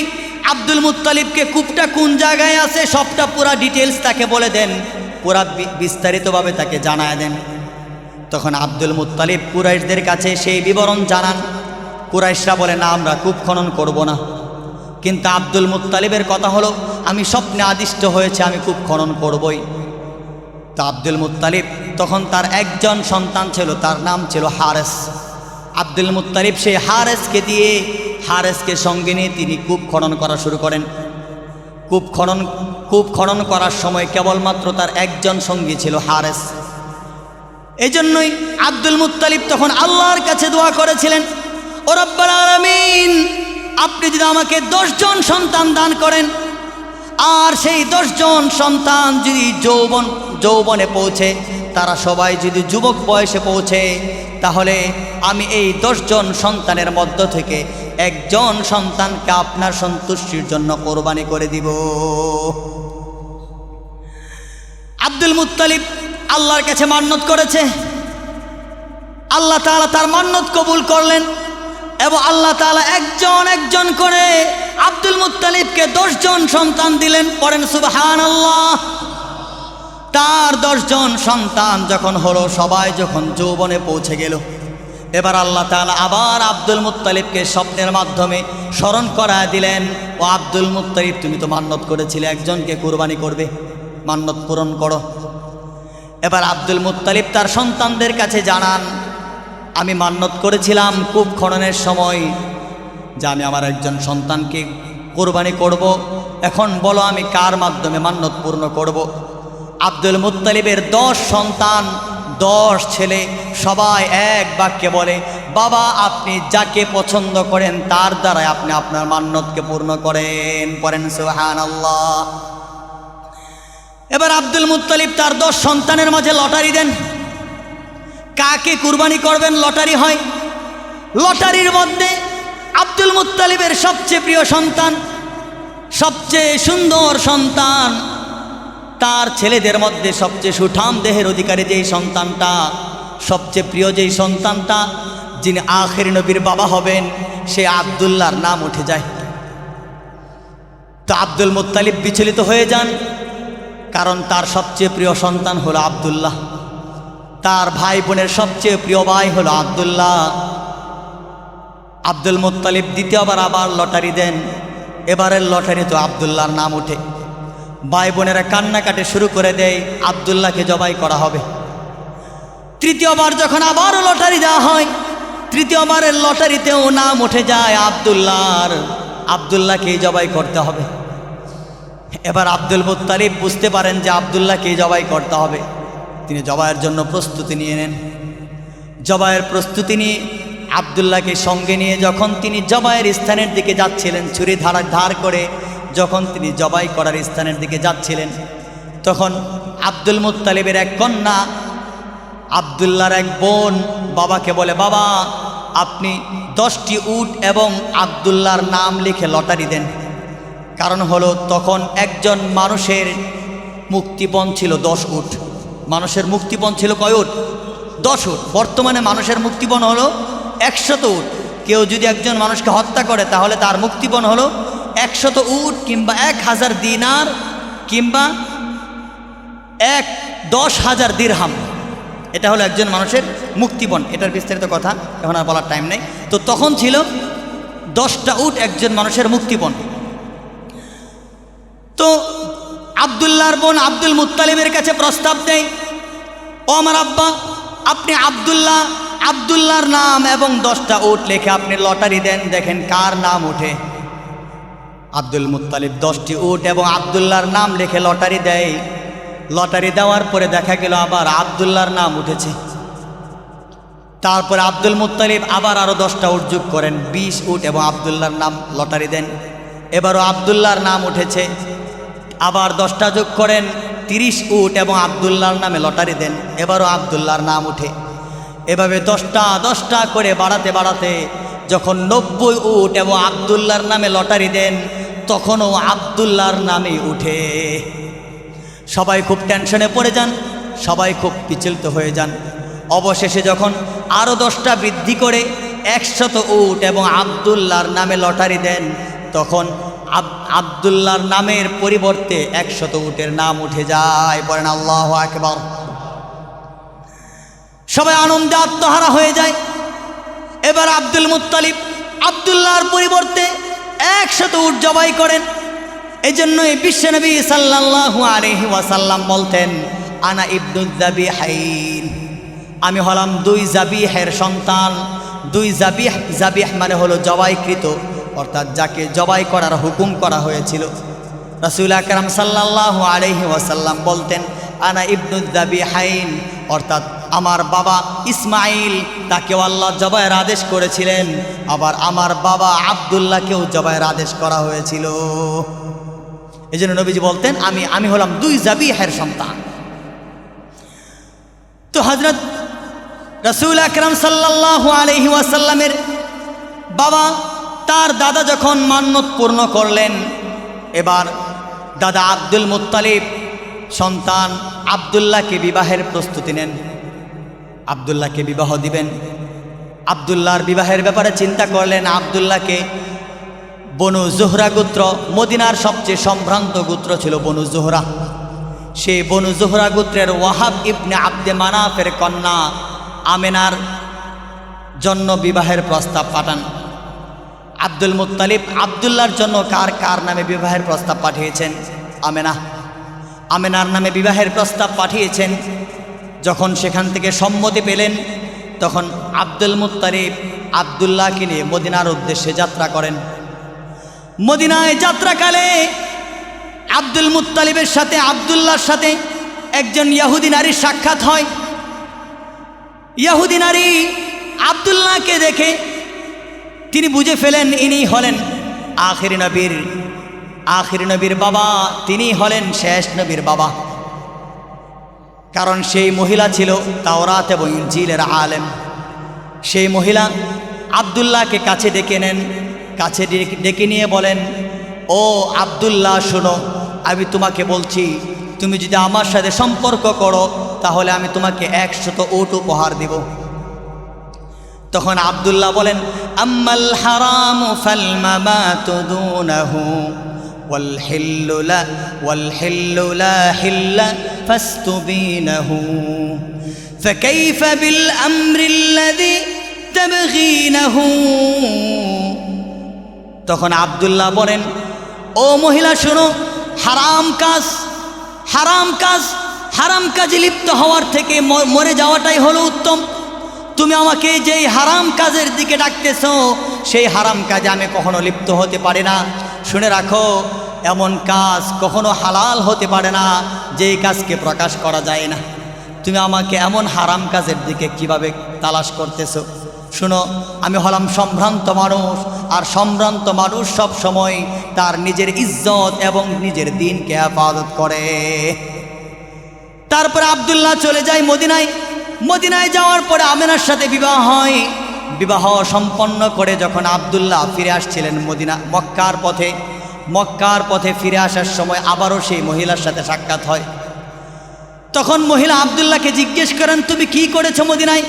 আব্দুল মুত্তালিবকে কূপটা কোন জায়গায় আছে সবটা পুরা ডিটেলস তাকে বলে দেন, পুরা বিস্তারিতভাবে তাকে জানায় দেন। তখন আব্দুল মুত্তালিব কুরাইশদের কাছে সেই বিবরণ জানান। কুরাইশরা বলে না, আমরা কূপ খনন করব না। কিন্তু আব্দুল মুত্তালিবের কথা হলো আমি স্বপ্নে আদিষ্ট হয়েছে, আমি কূপ খনন করবই। তো আব্দুল মুত্তালিব তখন তার একজন সন্তান ছিল, তার নাম ছিল হারেস। আব্দুল মুত্তালিব সেই হারেসকে সঙ্গে নিয়ে তিনি কূপ খনন করা শুরু করেন। কূপ খনন করার সময় কেবলমাত্র তার একজন সঙ্গী ছিল হারেস। এই জন্যই আব্দুল মুত্তালিব তখন আল্লাহর কাছে দোয়া করেছিলেন, ও রব্বুল আলামিন, আপনি যদি আমাকে 10 জন সন্তান দান করেন, আর সেই 10 জন সন্তান যদি যৌবনে পৌঁছে, তারা সবাই যদি যুবক বয়সে পৌঁছে, তাহলে আমি এই 10 জন সন্তানের মধ্য থেকে একজন সন্তানকে আপনার সন্তুষ্টির জন্য কোরবানি করে দিব। আব্দুল মুত্তালিব আল্লাহর কাছে মান্নত করেছে। আল্লাহ তাআলা তার মান্নত কবুল করলেন এবং আল্লাহ তাআলা একজন করে আব্দুল মুত্তালিবকে 10 জন সন্তান দিলেন। পড়েন সুবহানাল্লাহ। তার 10 জন সন্তান যখন হলো, সবাই যখন যৌবনে পৌঁছে গেল, এবার আল্লাহ তাআলা আবার আব্দুল মুত্তালিবকে স্বপ্নের মাধ্যমে স্মরণ করায় দিলেন, ও আব্দুল মুত্তালিব, তুমি তো মান্নত করেছিলে একজনকে কুরবানি করবে, মান্নত পূরণ করো। এবার আব্দুল মুত্তালিব তার সন্তানদের কাছে জানান, আমি মান্নত করেছিলাম কূপ খননের সময় যে আমি আমার একজন সন্তানকে কোরবানি করব। এখন বলো আমি কার মাধ্যমে মান্নত পূর্ণ করব। আব্দুল মুত্তালিবের 10 সন্তান, 10 ছেলে, সবাই এক বাক্যে বলে, বাবা আপনি যাকে পছন্দ করেন তার দ্বারাই আপনি আপনার মান্নতকে পূর্ণ করেন। পড়েন সুবহানাল্লাহ। এবার আব্দুল মুত্তালিব তার 10 সন্তানের মাঝে লটারি দেন, কাকে কুরবানি করবেন লটারি হয়। লটারির মধ্যে আব্দুল মুত্তালিবের সবচেয়ে প্রিয় সন্তান, সবচেয়ে সুন্দর সন্তান, তার ছেলেদের মধ্যে সবচেয়ে সুঠাম দেহের অধিকারী যেই সন্তানটা, সবচেয়ে প্রিয় যেই সন্তানটা, যিনি আখির নবীর বাবা হবেন, সে আব্দুল্লাহর নাম উঠে যায়। তো আব্দুল মুত্তালিব বিচলিত হয়ে যান, কারণ তার সবচেয়ে প্রিয় সন্তান হলো আব্দুল্লাহ, তার ভাই বোনের সবচেয়ে প্রিয় ভাই হলো আব্দুল্লাহ। আব্দুল মুত্তালিব দ্বিতীয়বার আবার লটারি দেন। এবারের লটারি তো আব্দুল্লাহর নাম ওঠে। ভাই বোনেরা কান্নাকাটি শুরু করে দেয়, আব্দুল্লাহকে জবাই করা হবে। তৃতীয়বার যখন আবারও লটারি দেওয়া হয়, তৃতীয়বারের লটারিতেও নাম উঠে যায় আব্দুল্লাহকেই জবাই করতে হবে। এবার আব্দুল মুত্তালিব বুঝতে পারেন যে আব্দুল্লাহকেই জবাই করতে হবে। তিনি জবাইয়ের জন্য প্রস্তুতি নিয়ে নেন। জবাইয়ের প্রস্তুতি নিয়ে আব্দুল্লাহকে সঙ্গে নিয়ে যখন তিনি জবাইয়ের স্থানের দিকে যাচ্ছিলেন, ছুরি ধার করে যখন তিনি জবাই করার স্থানের দিকে যাচ্ছিলেন, তখন আব্দুল মুত্তালিবের এক কন্যা, আব্দুল্লাহর এক বোন বাবাকে বলে, বাবা আপনি 10টি উট এবং আব্দুল্লাহর নাম লিখে লটারি দেন। কারণ হলো তখন একজন মানুষের মুক্তিপণ ছিল 10 উট। মানুষের মুক্তিপণ ছিল কয় উট? 10 উট। বর্তমানে মানুষের মুক্তিপণ হলো 100 উট। কেউ যদি একজন মানুষকে হত্যা করে তাহলে তার মুক্তিপণ হলো 100 উট কিংবা 1000 দিনার কিংবা 10,000 দিরহাম। এটা হলো একজন মানুষের মুক্তিপণ। এটার বিস্তারিত কথা এখন আর বলার টাইম নেই। তো তখন ছিল 10টা উট একজন মানুষের মুক্তিপণ। তো আব্দুল্লাহর বোন আব্দুল মুত্তালিবের কাছে প্রস্তাব দেয়, ও আমার আব্বা, আপনি আব্দুল্লাহর নাম এবং 10টা উট লিখে আপনি লটারি দেন, দেখেন কার নাম ওঠে। আব্দুল মুত্তালিব 10টি উট এবং আব্দুল্লাহর নাম লিখে লটারি দেয়। লটারি দেওয়ার পরে দেখা গেল আবার আবদুল্লাহর নাম উঠেছে। তারপরে আব্দুল মুত্তালিব আবার আরও 10টা উট যোগ করেন, 20 উট এবং আবদুল্লাহর নাম লটারি দেন। এবারও আবদুল্লাহর নাম উঠেছে, আবার 10টা যোগ করেন, 30 উট এবং আবদুল্লাহর নামে লটারি দেন। এবারও আবদুল্লাহর নাম উঠে। এভাবে 10টা করে বাড়াতে বাড়াতে যখন 90 উট এবং আবদুল্লাহর নামে লটারি দেন, তখনও আবদুল্লাহর নামেই উঠে। সবাই খুব টেনশনে পড়ে যান, সবাই খুব বিচলিত হয়ে যান। অবশেষে যখন আরও 10টা বৃদ্ধি করে 100 উট এবং আবদুল্লাহর নামে লটারি দেন, তখন আবদুল্লাহর নামের পরিবর্তে 100 উটের নাম উঠে যায়। বলেন আল্লাহু আকবার। সবাই আনন্দে আত্মহারা হয়ে যায়। এবার আব্দুল মুত্তালিব আবদুল্লাহর পরিবর্তে 100 উট জবাই করেন। এই জন্যই বিশ্বনবী সাল্লাল্লাহু আলাইহি ওয়াসাল্লাম বলতেন, আনা ইবনুজ যাবিহাইন, আমি হলাম 2 যাবিহের সন্তান। 2 যাবিহ মানে হলো জবাইকৃত, অর্থাৎ যাকে জবাই করার হুকুম করা হয়েছিল। রাসূল আকরাম সাল্লাল্লাহু আলাইহি ওয়াসাল্লাম বলতেন, আনা ইবনুজ যাবিহাইন, অর্থাৎ আমার বাবা ইসমাইল, তাকেও আল্লাহ জবাইয়ের আদেশ করেছিলেন, আবার আমার বাবা আবদুল্লাহকেও জবাইয়ের আদেশ করা হয়েছিল। এই জন্য নবীজি বলতেন, আমি হলাম 2 যাবিহের সন্তান। তো হযরত রাসূল আকরাম সাল্লাল্লাহু আলাইহি ওয়াসাল্লামের বাবা তার দাদা যখন মান্যত পূর্ণ করলেন, এবার দাদা আব্দুল মুত্তালিব সন্তান আবদুল্লাহকে বিবাহের প্রস্তুতি নেন। আবদুল্লাহকে বিবাহ দিবেন। আবদুল্লাহর বিবাহের ব্যাপারে চিন্তা করলেন। আবদুল্লাহকে বনু জোহরা গোত্র, মদিনার সবচেয়ে সম্ভ্রান্ত গোত্র ছিল বনু জোহরা। সেই বনু জোহরা গোত্রের ওয়াহাব ইবনে আব্দে মানাফের কন্যা আমেনার জন্য বিবাহের প্রস্তাব পাঠান। আব্দুল মুত্তালিব আবদুল্লাহর জন্য কার নামে বিবাহের প্রস্তাব পাঠিয়েছেন? আমেনার নামে বিবাহের প্রস্তাব পাঠিয়েছেন। যখন সেখান থেকে সম্মতি পেলেন, তখন আব্দুল মুত্তালিব আবদুল্লাহকে নিয়ে মদিনার উদ্দেশ্যে যাত্রা করেন। মদিনায় যাত্রাকালে আব্দুল মুত্তালিবের সাথে আবদুল্লাহর সাথে একজন ইহুদি নারীর সাক্ষাৎ হয়। ইহুদি নারী আবদুল্লাহকে দেখে তিনি বুঝে ফেলেন ইনি হলেন আখির নবীর বাবা, তিনি হলেন শেষ নবীর বাবা। কারণ সেই মহিলা ছিল তাওরাত এবং ইনজিলের আলেম। সেই মহিলা আবদুল্লাহকে কাছে ডেকে নেন। কাছে ডেকে নিয়ে বলেন, ও আবদুল্লাহ শোনো, আমি তোমাকে বলছি, তুমি যদি আমার সাথে সম্পর্ক করো তাহলে আমি তোমাকে 100 উট উপহার দিব। তখন আবদুল্লাহ বলেন, আম্মাল হারামু ফাল মামাতু দুনাহু ওয়াল হিল্লু লা হিল্লা ফাস্তুবিনাহু ফাকাইফা বিল আমরিল্লাযী তাবগীনাহু। তখন আবদুল্লাহ বলেন, ও মহিলা শোনো, হারাম কাজে লিপ্ত হওয়ার থেকে মরে যাওয়াটাই হলো উত্তম। তুমি আমাকে যেই হারাম কাজের দিকে ডাকতেছো, সেই হারাম কাজে আমি কখনো লিপ্ত হতে পারি না। শুনে রাখো, এমন কাজ কখনো হালাল হতে পারে না যেই কাজকে প্রকাশ করা যায় না। তুমি আমাকে এমন হারাম কাজের দিকে কিভাবে তালাশ করতেছো? শুনো, আমি হলাম সম্ভ্রান্ত মানুষ, আর সম্ভ্রান্ত মানুষ সব সময় তার নিজের ইজ্জত এবং নিজের দ্বীনকে হেফাজত করে। তারপরে আবদুল্লাহ চলে যায় মদিনায় যাওয়ার পরে আমেনার সাথে বিবাহ হয়। বিবাহ সম্পন্ন করে যখন আবদুল্লাহ ফিরে আসছিলেন মক্কার পথে ফিরে আসার সময় আবারও সেই মহিলার সাথে সাক্ষাৎ হয়। তখন মহিলা আবদুল্লাহকে জিজ্ঞেস করেন, তুমি কি করেছো মদিনায়?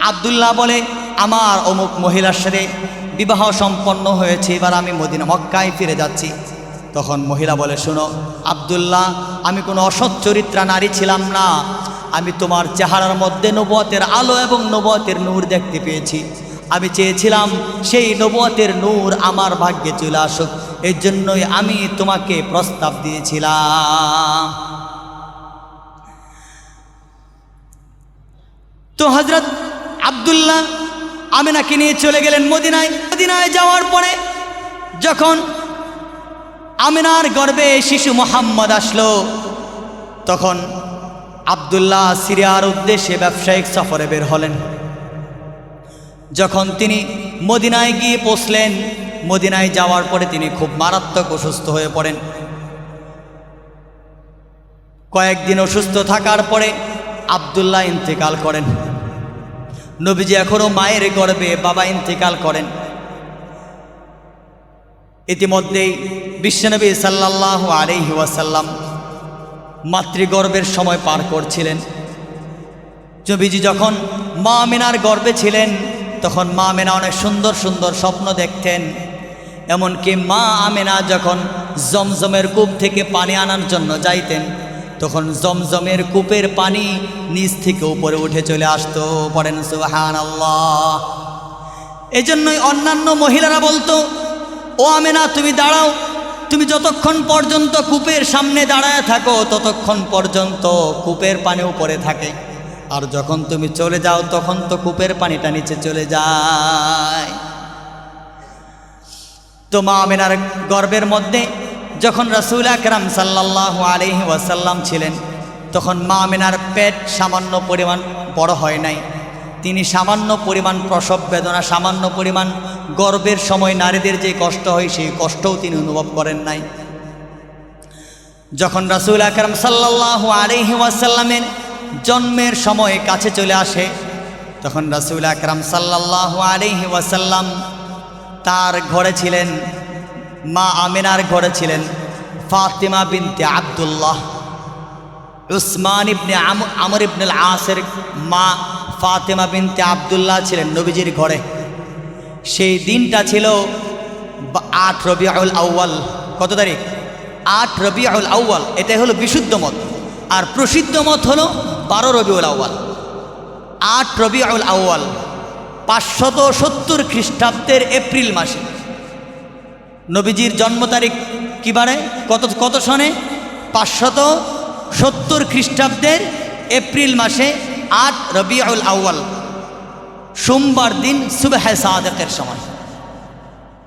আবদুল্লাহ বলে, আমার অমুক মহিলার সাথে বিবাহ সম্পন্ন হয়েছে, এবার আমি মক্কায় ফিরে যাচ্ছি। তখন মহিলা বলে, শোনো আবদুল্লাহ, আমি কোনো অসৎ চরিত্রা নারী ছিলাম না। আমি তোমার চেহারার মধ্যে নবুয়তের আলো এবং নবুয়তের নূর দেখতে পেয়েছি। আমি চেয়েছিলাম সেই নবুয়তের নূর আমার ভাগ্যে চলে আসুক, এই জন্যই আমি তোমাকে প্রস্তাব দিয়েছিলাম। তো হযরত আবদুল্লাহ আমেনাকে নিয়ে চলে গেলেন মদিনায় যাওয়ার পরে যখন আমেনার গর্ভে শিশু মুহাম্মদ আসলো, তখন আব্দুল্লাহ সিরিয়ার উদ্দেশ্যে ব্যবসায়িক সফরে বের হলেন। যখন তিনি মদিনায় গিয়ে পৌঁছলেন, মদিনায় যাওয়ার পরে তিনি খুব মারাত্মক অসুস্থ হয়ে পড়েন। কয়েকদিন অসুস্থ থাকার পরে আব্দুল্লাহ ইন্তেকাল করেন। নবীজি এখনও মায়ের গর্ভে, বাবা ইন্তেকাল করেন। ইতিমধ্যেই বিশ্বনবী সাল্লাল্লাহু আলাইহি ওয়াসাল্লাম মাতৃগর্ভের সময় পার করছিলেন। নবীজি যখন মা আমিনার গর্ভে ছিলেন, তখন মা আমিনা অনেক সুন্দর সুন্দর স্বপ্ন দেখতেন। এমনকি মা আমিনা যখন জমজমের কূপ থেকে পানি আনার জন্য যাইতেন, তখন জমজমের কূপের পানি নিচ থেকে উপরে উঠে চলে আসতো। পড়েন সুবহানাল্লাহ। এজন্যই অন্যান্য মহিলারা বলতো, ও আমিনা তুমি দাঁড়াও, তুমি যতক্ষণ পর্যন্ত কূপের সামনে দাঁড়ায় থাকো ততক্ষণ পর্যন্ত কূপের পানি উপরে থাকে, আর যখন তুমি চলে যাও তখন তো কূপের পানিটা নিচে চলে যায়। তো মা আমিনার গর্ভের মধ্যে যখন রাসূল আকরাম সাল্লাল্লাহু আলাইহি ওয়াসাল্লাম ছিলেন, তখন মা আমিনার পেট সামান্য পরিমাণ বড় হয় নাই। তিনি সামান্য পরিমাণ প্রসব বেদনা, সামান্য পরিমাণ গর্ভের সময় নারীদের যে কষ্ট হয় সেই কষ্টও তিনি অনুভব করেন নাই। যখন রাসূল আকরাম সাল্লাল্লাহু আলাইহি ওয়াসাল্লামের জন্মের সময় কাছে চলে আসে, তখন রাসূল আকরাম সাল্লাল্লাহু আলাইহি ওয়াসাল্লাম তার ঘরে ছিলেন, মা আমিনার ঘরে ছিলেন ফাতিমা বিনতে আব্দুল্লাহ, উসমান ইবনে আমর ইবনে আল আসের মা ফাতিমা বিনতে আব্দুল্লাহ ছিলেন নবীজির ঘরে। সেই দিনটা ছিল ৮ রবিউল আউয়াল। কত তারিখ? ৮ রবিউল আউয়াল। এটাই হলো বিশুদ্ধ মত, আর প্রসিদ্ধ মত হলো ১২ রবিউল আউয়াল। ৮ রবিউল আউয়াল ৫৭০ খ্রিস্টাব্দের এপ্রিল মাসে। নবীজির জন্ম তারিখ কী বারে? কত সনে? ৫৭০ খ্রিস্টাব্দের এপ্রিল মাসে ৮ রবিউল আউয়াল, সোমবার দিন সুবহে সাদেকের সময়।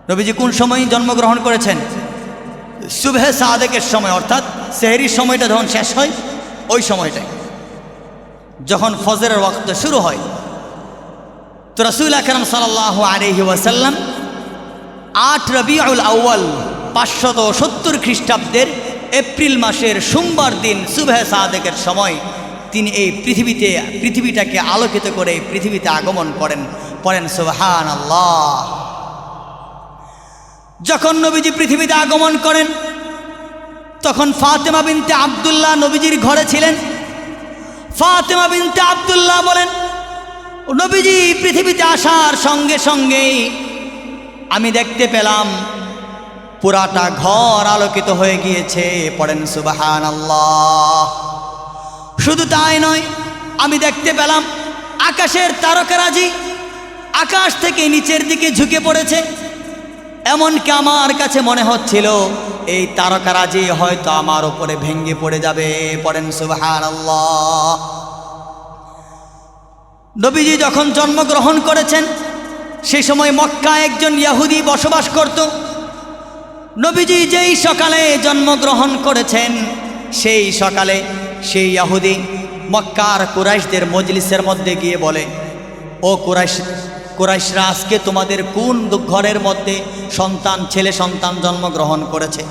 নবীজি কোন সময় জন্মগ্রহণ করেছেন? সুবহে সাদেকের সময়, অর্থাৎ সেহরির সময়টা যখন শেষ হয় ওই সময়টায়, যখন ফজরের ওয়াক্ত শুরু হয়। তো রাসূল আকরাম সাল্লাল্লাহু আলাইহি ওয়াসাল্লাম ৮ রবিউল আউয়াল ৫৭০ খ্রিস্টাব্দের এপ্রিল মাসের সোমবার দিন সুবহে সাদেকের সময় তিনি এই পৃথিবীটাকে আলোকিত করে পৃথিবীতে আগমন করেন। পড়েন সুবহানাল্লাহ। যখন নবীজি পৃথিবীতে আগমন করেন, তখন ফাতিমা বিনতে আব্দুল্লাহ নবীজির ঘরে ছিলেন। ফাতিমা বিনতে আব্দুল্লাহ বলেন, নবীজি পৃথিবীতে আসার সঙ্গে সঙ্গেই আমি দেখতে পেলাম পুরাটা ঘর আলোকিত হয়ে গিয়েছে। পড়েন সুবহানাল্লাহ। শুধু তাই নয়, আমি দেখতে পেলাম আকাশের তারকারাজি আকাশ থেকে নিচের দিকে ঝুঁকে পড়েছে। এমনকি আমার কাছে মনে হচ্ছিল এই তারকারাজি হয়তো আমার উপরে ভেঙে পড়ে যাবে। পড়েন সুবহানাল্লাহ। নবীজি যখন জন্মগ্রহণ করেছেন, সেই সময় মক্কায় একজন ইহুদি বসবাস করত। নবীজি যেই সকালে জন্মগ্রহণ করেছেন, সেই সকালে সেই ইহুদি মক্কার কুরাইশদের মজলিসের মধ্যে গিয়ে বলে, ও কুরাইশরা, আজকে তোমাদের কোন ঘরের মধ্যে ছেলে সন্তান জন্মগ্রহণ করেছে?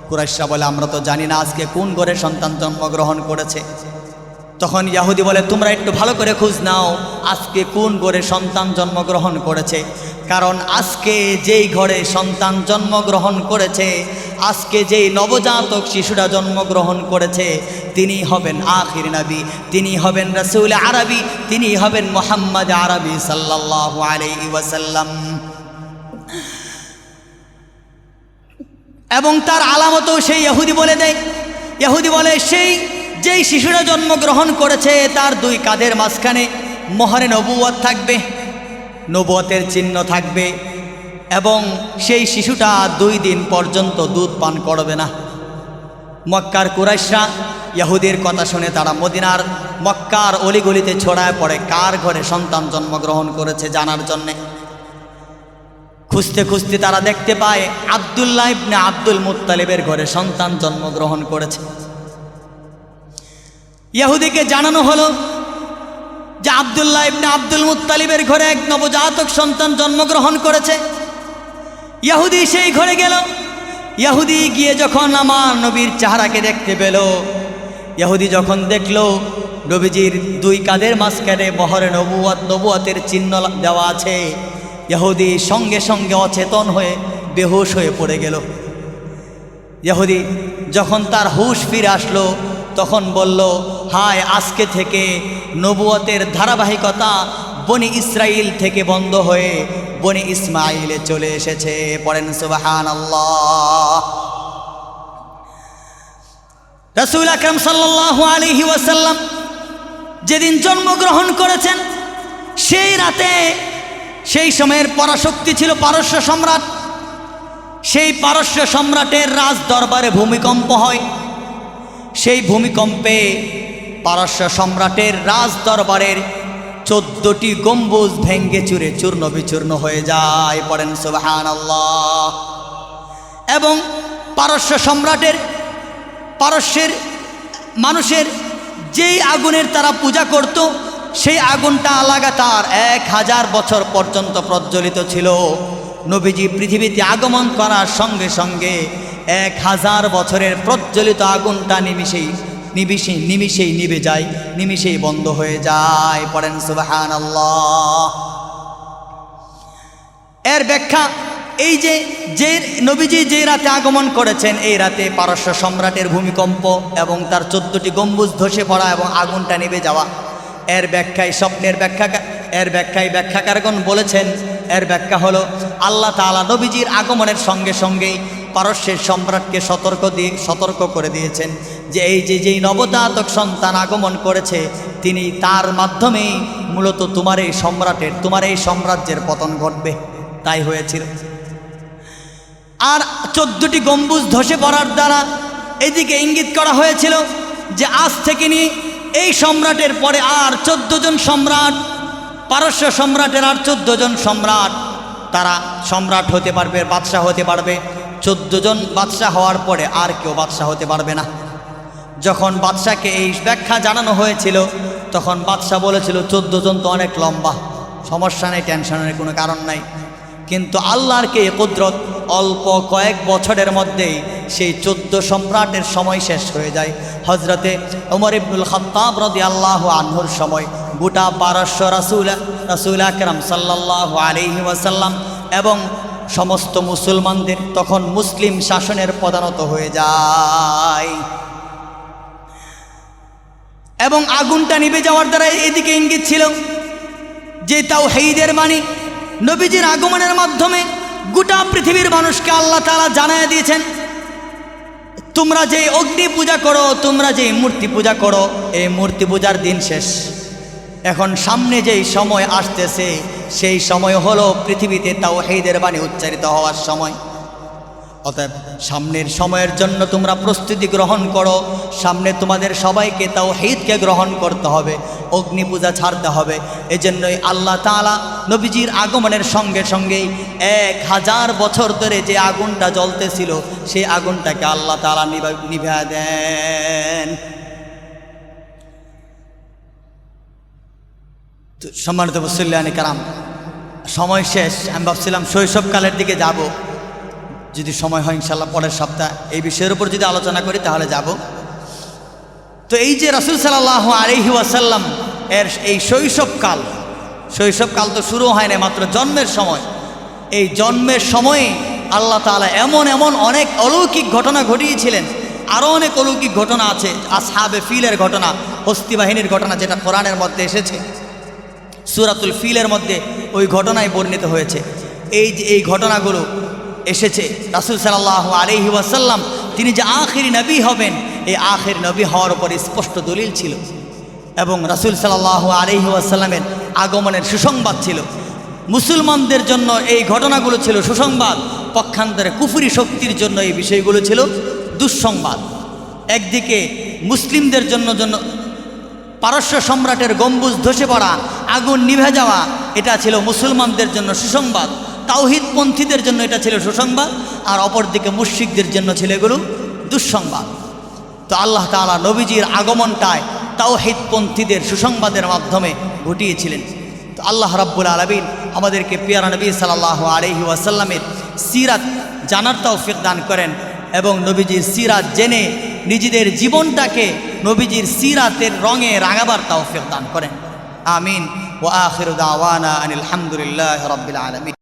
কুরাইশরা বলে, আমরা তো জানি না আজকে কোন ঘরে সন্তান জন্মগ্রহণ করেছে। তখন ইহুদি বলে, তোমরা একটু ভালো করে খোঁজ নাও আজকে কোন ঘরে সন্তান জন্মগ্রহণ করেছে, কারণ আজকে যেই ঘরে সন্তান জন্মগ্রহণ করেছে, আজকে যেই নবজাতক শিশুরা জন্মগ্রহণ করেছে, তিনি হবেন আখির নবী, তিনি হবেন রাসূল আরবি, তিনি হবেন মুহাম্মদ আরবি সাল্লাল্লাহু আলাইহি ওয়াসাল্লাম। এবং তার আলামতও সেই ইহুদি বলে দেয়। ইহুদি বলে, যেই শিশুরা জন্মগ্রহণ করেছে তার দুই কাঁধের মাঝখানে মোহরে নবুয়ত থাকবে, নবুয়তের চিহ্ন থাকবে, এবং সেই শিশুটা 2 দিন পর্যন্ত দুধ পান করবে না। মক্কার কুরাইশরা ইহুদির কথা শুনে তারা মক্কার অলিগলিতে ছড়ায় পড়ে কার ঘরে সন্তান জন্মগ্রহণ করেছে জানার জন্যে। খুঁজতে খুঁজতে তারা দেখতে পায় আব্দুল্লাহ ইবনে আব্দুল মুত্তালিবের ঘরে সন্তান জন্মগ্রহণ করেছে। ইহুদিকে জানানো হলো যে আব্দুল্লাহ ইবনে আব্দুল মুত্তালিবের ঘরে এক নবজাতক সন্তান জন্মগ্রহণ করেছে। ইহুদি সেই ঘরে গেল। ইহুদি গিয়ে যখন আমার নবীর চেহারাকে দেখতে পেল, ইহুদি যখন দেখল নবীজির দুই কাঁধের মাঝখানে মোহরে নবুয়তের চিহ্ন দেওয়া আছে, ইহুদি সঙ্গে সঙ্গে অচেতন হয়ে বেহুশ হয়ে পড়ে গেল। ইহুদি যখন তার হুঁশ ফিরে আসলো তখন বলল, হায়, আজকে থেকে নবুয়তের ধারাবাহিকতা বনি ইসরাইল থেকে বন্ধ হয়ে বনি ইসমাইলে চলে এসেছে। পড়েন সুবহানাল্লাহ। রাসূল আকরাম সাল্লাল্লাহু আলাইহি ওয়াসাল্লাম যেদিন জন্মগ্রহণ করেছেন সেই রাতে, সেই সময়ের পরাশক্তি ছিল পারস্য সম্রাট। সেই পারস্য সম্রাটের রাজ দরবারে ভূমিকম্প হয়। সেই ভূমিকম্পে পারস্য সম্রাটের রাজ দরবারের 14টি গম্বুজ ভেঙ্গে চুরে চূর্ণ বিচূর্ণ হয়ে যায়। পড়েন সুবহানাল্লাহ। এবং পারস্যের মানুষের যেই আগুনের তারা পূজা করত সেই আগুনটা লাগাতার 1000 বছর পর্যন্ত প্রজ্বলিত ছিল। নবীজি পৃথিবীতে আগমন করার সঙ্গে সঙ্গে 1000 বছরের প্রজ্বলিত আগুনটা নিমিষেই নিভে যায়, নিমিষেই বন্ধ হয়ে যায়। পড়েন সুবহানাল্লাহ। এর ব্যাখ্যা এই যে নবীজি যে রাতে আগমন করেছেন, এই রাতে পারস্য সম্রাটের ভূমিকম্প এবং তার 14টি গম্বুজ ধসে পড়া এবং আগুনটা নিভে যাওয়া, এর ব্যাখ্যায় ব্যাখ্যাকারগণ বলেছেন, এর ব্যাখ্যা হলো আল্লাহ তাআলা নবীজির আগমনের সঙ্গে সঙ্গেই পারস্যের সম্রাটকে সতর্ক করে দিয়েছেন যে যেই নবজাতক সন্তান আগমন করেছে তিনি তার মাধ্যমেই মূলত তোমার এই সাম্রাজ্যের পতন ঘটবে। তাই হয়েছিল। আর 14টি গম্বুজ ধসে পড়ার দ্বারা এদিকে ইঙ্গিত করা হয়েছিল যে আজ থেকে নিয়ে এই সম্রাটের পরে আর 14 জন সম্রাট, পারস্য সম্রাটের আর 14 জন সম্রাট, তারা সম্রাট হতে পারবে, বাদশাহ হতে পারবে। 14 জন বাদশাহ হওয়ার পরে আর কেউ বাদশাহ হতে পারবে না। যখন বাদশাকে এই ব্যাখ্যা জানানো হয়েছিল তখন বাদশাহ বলেছিল 14 জন তো অনেক লম্বা, সমস্যা নেই, টেনশনের কোনো কারণ নাই। কিন্তু আল্লাহর কে কুদরত, অল্প কয়েক বছরের মধ্যেই সেই 14 সম্রাটের সময় শেষ হয়ে যায়। হজরতে ওমর ইবনুল খাত্তাব রাদিয়াল্লাহু আনহুর সময় গোটা পারস্য রাসূল আকরাম সাল্লাল্লাহু আলাইহি ওয়াসাল্লাম এবং সমস্ত মুসলমানদের তখন মুসলিম শাসনের প্রধানত হয়ে যায়। এবং আগুনটা নিভে যাওয়ার দ্বারা এদিকে ইঙ্গিত ছিল যে তাওহীদের বাণী নবীজির আগমনের মাধ্যমে গোটা পৃথিবীর মানুষকে আল্লাহ তাআলা জানায় দিয়েছেন, তোমরা যে অগ্নি পূজা করো, তোমরা যে মূর্তি পূজা করো, এই মূর্তি পূজার দিন শেষ। এখন সামনে যেই সময় আসতেছে সেই সময় হলো পৃথিবীতে তাওহীদের বাণী উচ্চারিত হওয়ার সময়। অতএব সামনের সময়ের জন্য তোমরা প্রস্তুতি গ্রহণ করো। সামনে তোমাদের সবাইকে তাওহীদকে গ্রহণ করতে হবে, অগ্নি পূজা ছাড়তে হবে। এজন্যই আল্লাহ তাআলা নবীজির আগমনের সঙ্গে সঙ্গেই 1000 বছর ধরে যে আগুনটা জ্বলতেছিল সেই আগুনটাকে আল্লাহ তাআলা নিভা দেন। সম্মানিত মুসল্লিয়ানে কেরাম, সময় শেষ। আমি ভাবছিলাম শৈশবকালের দিকে যাব, যদি সময় হয় ইনশাল্লাহ পরের সপ্তাহ এই বিষয়ের উপর যদি আলোচনা করি তাহলে যাব। তো এই যে রাসূল সাল্লাল্লাহু আলাইহি ওয়াসাল্লাম এর এই শৈশবকাল তো শুরু হয় না, মাত্র জন্মের সময়। এই জন্মের সময়ে আল্লাহ তাআলা এমন অনেক অলৌকিক ঘটনা ঘটিয়েছিলেন। আরও অনেক অলৌকিক ঘটনা আছে, আসহাবে ফিলের ঘটনা, হস্তি বাহিনীর ঘটনা, যেটা কোরআনের মধ্যে এসেছে। সূরাতুল ফিলের মধ্যে ওই ঘটনায় বর্ণিত হয়েছে। এই ঘটনাগুলো এসেছে রাসূল সাল্লাল্লাহু আলাইহি ওয়াসাল্লাম তিনি যে আখিরি নবী হবেন, এই আখির নবী হওয়ার উপর স্পষ্ট দলিল ছিল। এবং রাসূল সাল্লাল্লাহু আলাইহি ওয়াসাল্লামের আগমনের সুসংবাদ ছিল। মুসলমানদের জন্য এই ঘটনাগুলো ছিল সুসংবাদ, পক্ষান্তরে কুফরি শক্তির জন্য এই বিষয়গুলো ছিল দুঃসংবাদ। একদিকে মুসলিমদের জন্য পারস্য সম্রাটের গম্বুজ ধসে পড়া, আগুন নিভে যাওয়া, এটা ছিল মুসলমানদের জন্য সুসংবাদ। তাওহীদপন্থীদের জন্য এটা ছিল সুসংবাদ, আর অপরদিকে মুশরিকদের জন্য ছিল এগুলো দুঃসংবাদ। তো আল্লাহ তাআলা নবীজির আগমনটায় তাওহীদপন্থীদের সুসংবাদের মাধ্যমে ঘটিয়েছিলেন। তো আল্লাহ রাব্বুল আলামিন আমাদেরকে পিয়ারা নবী সাল্লাল্লাহু আলাইহি ওয়াসাল্লামের সিরাত জানার তৌফিক দান করেন এবং নবীজির সিরাত জেনে নিজেদের জীবনটাকে নবীজির সিরাতের রঙে রাঙাবার তৌফিক দান করেন। আমিন। ওয়া আখিরু দাওয়ানা আনিল হামদুলিল্লাহি রাব্বিল আলামিন।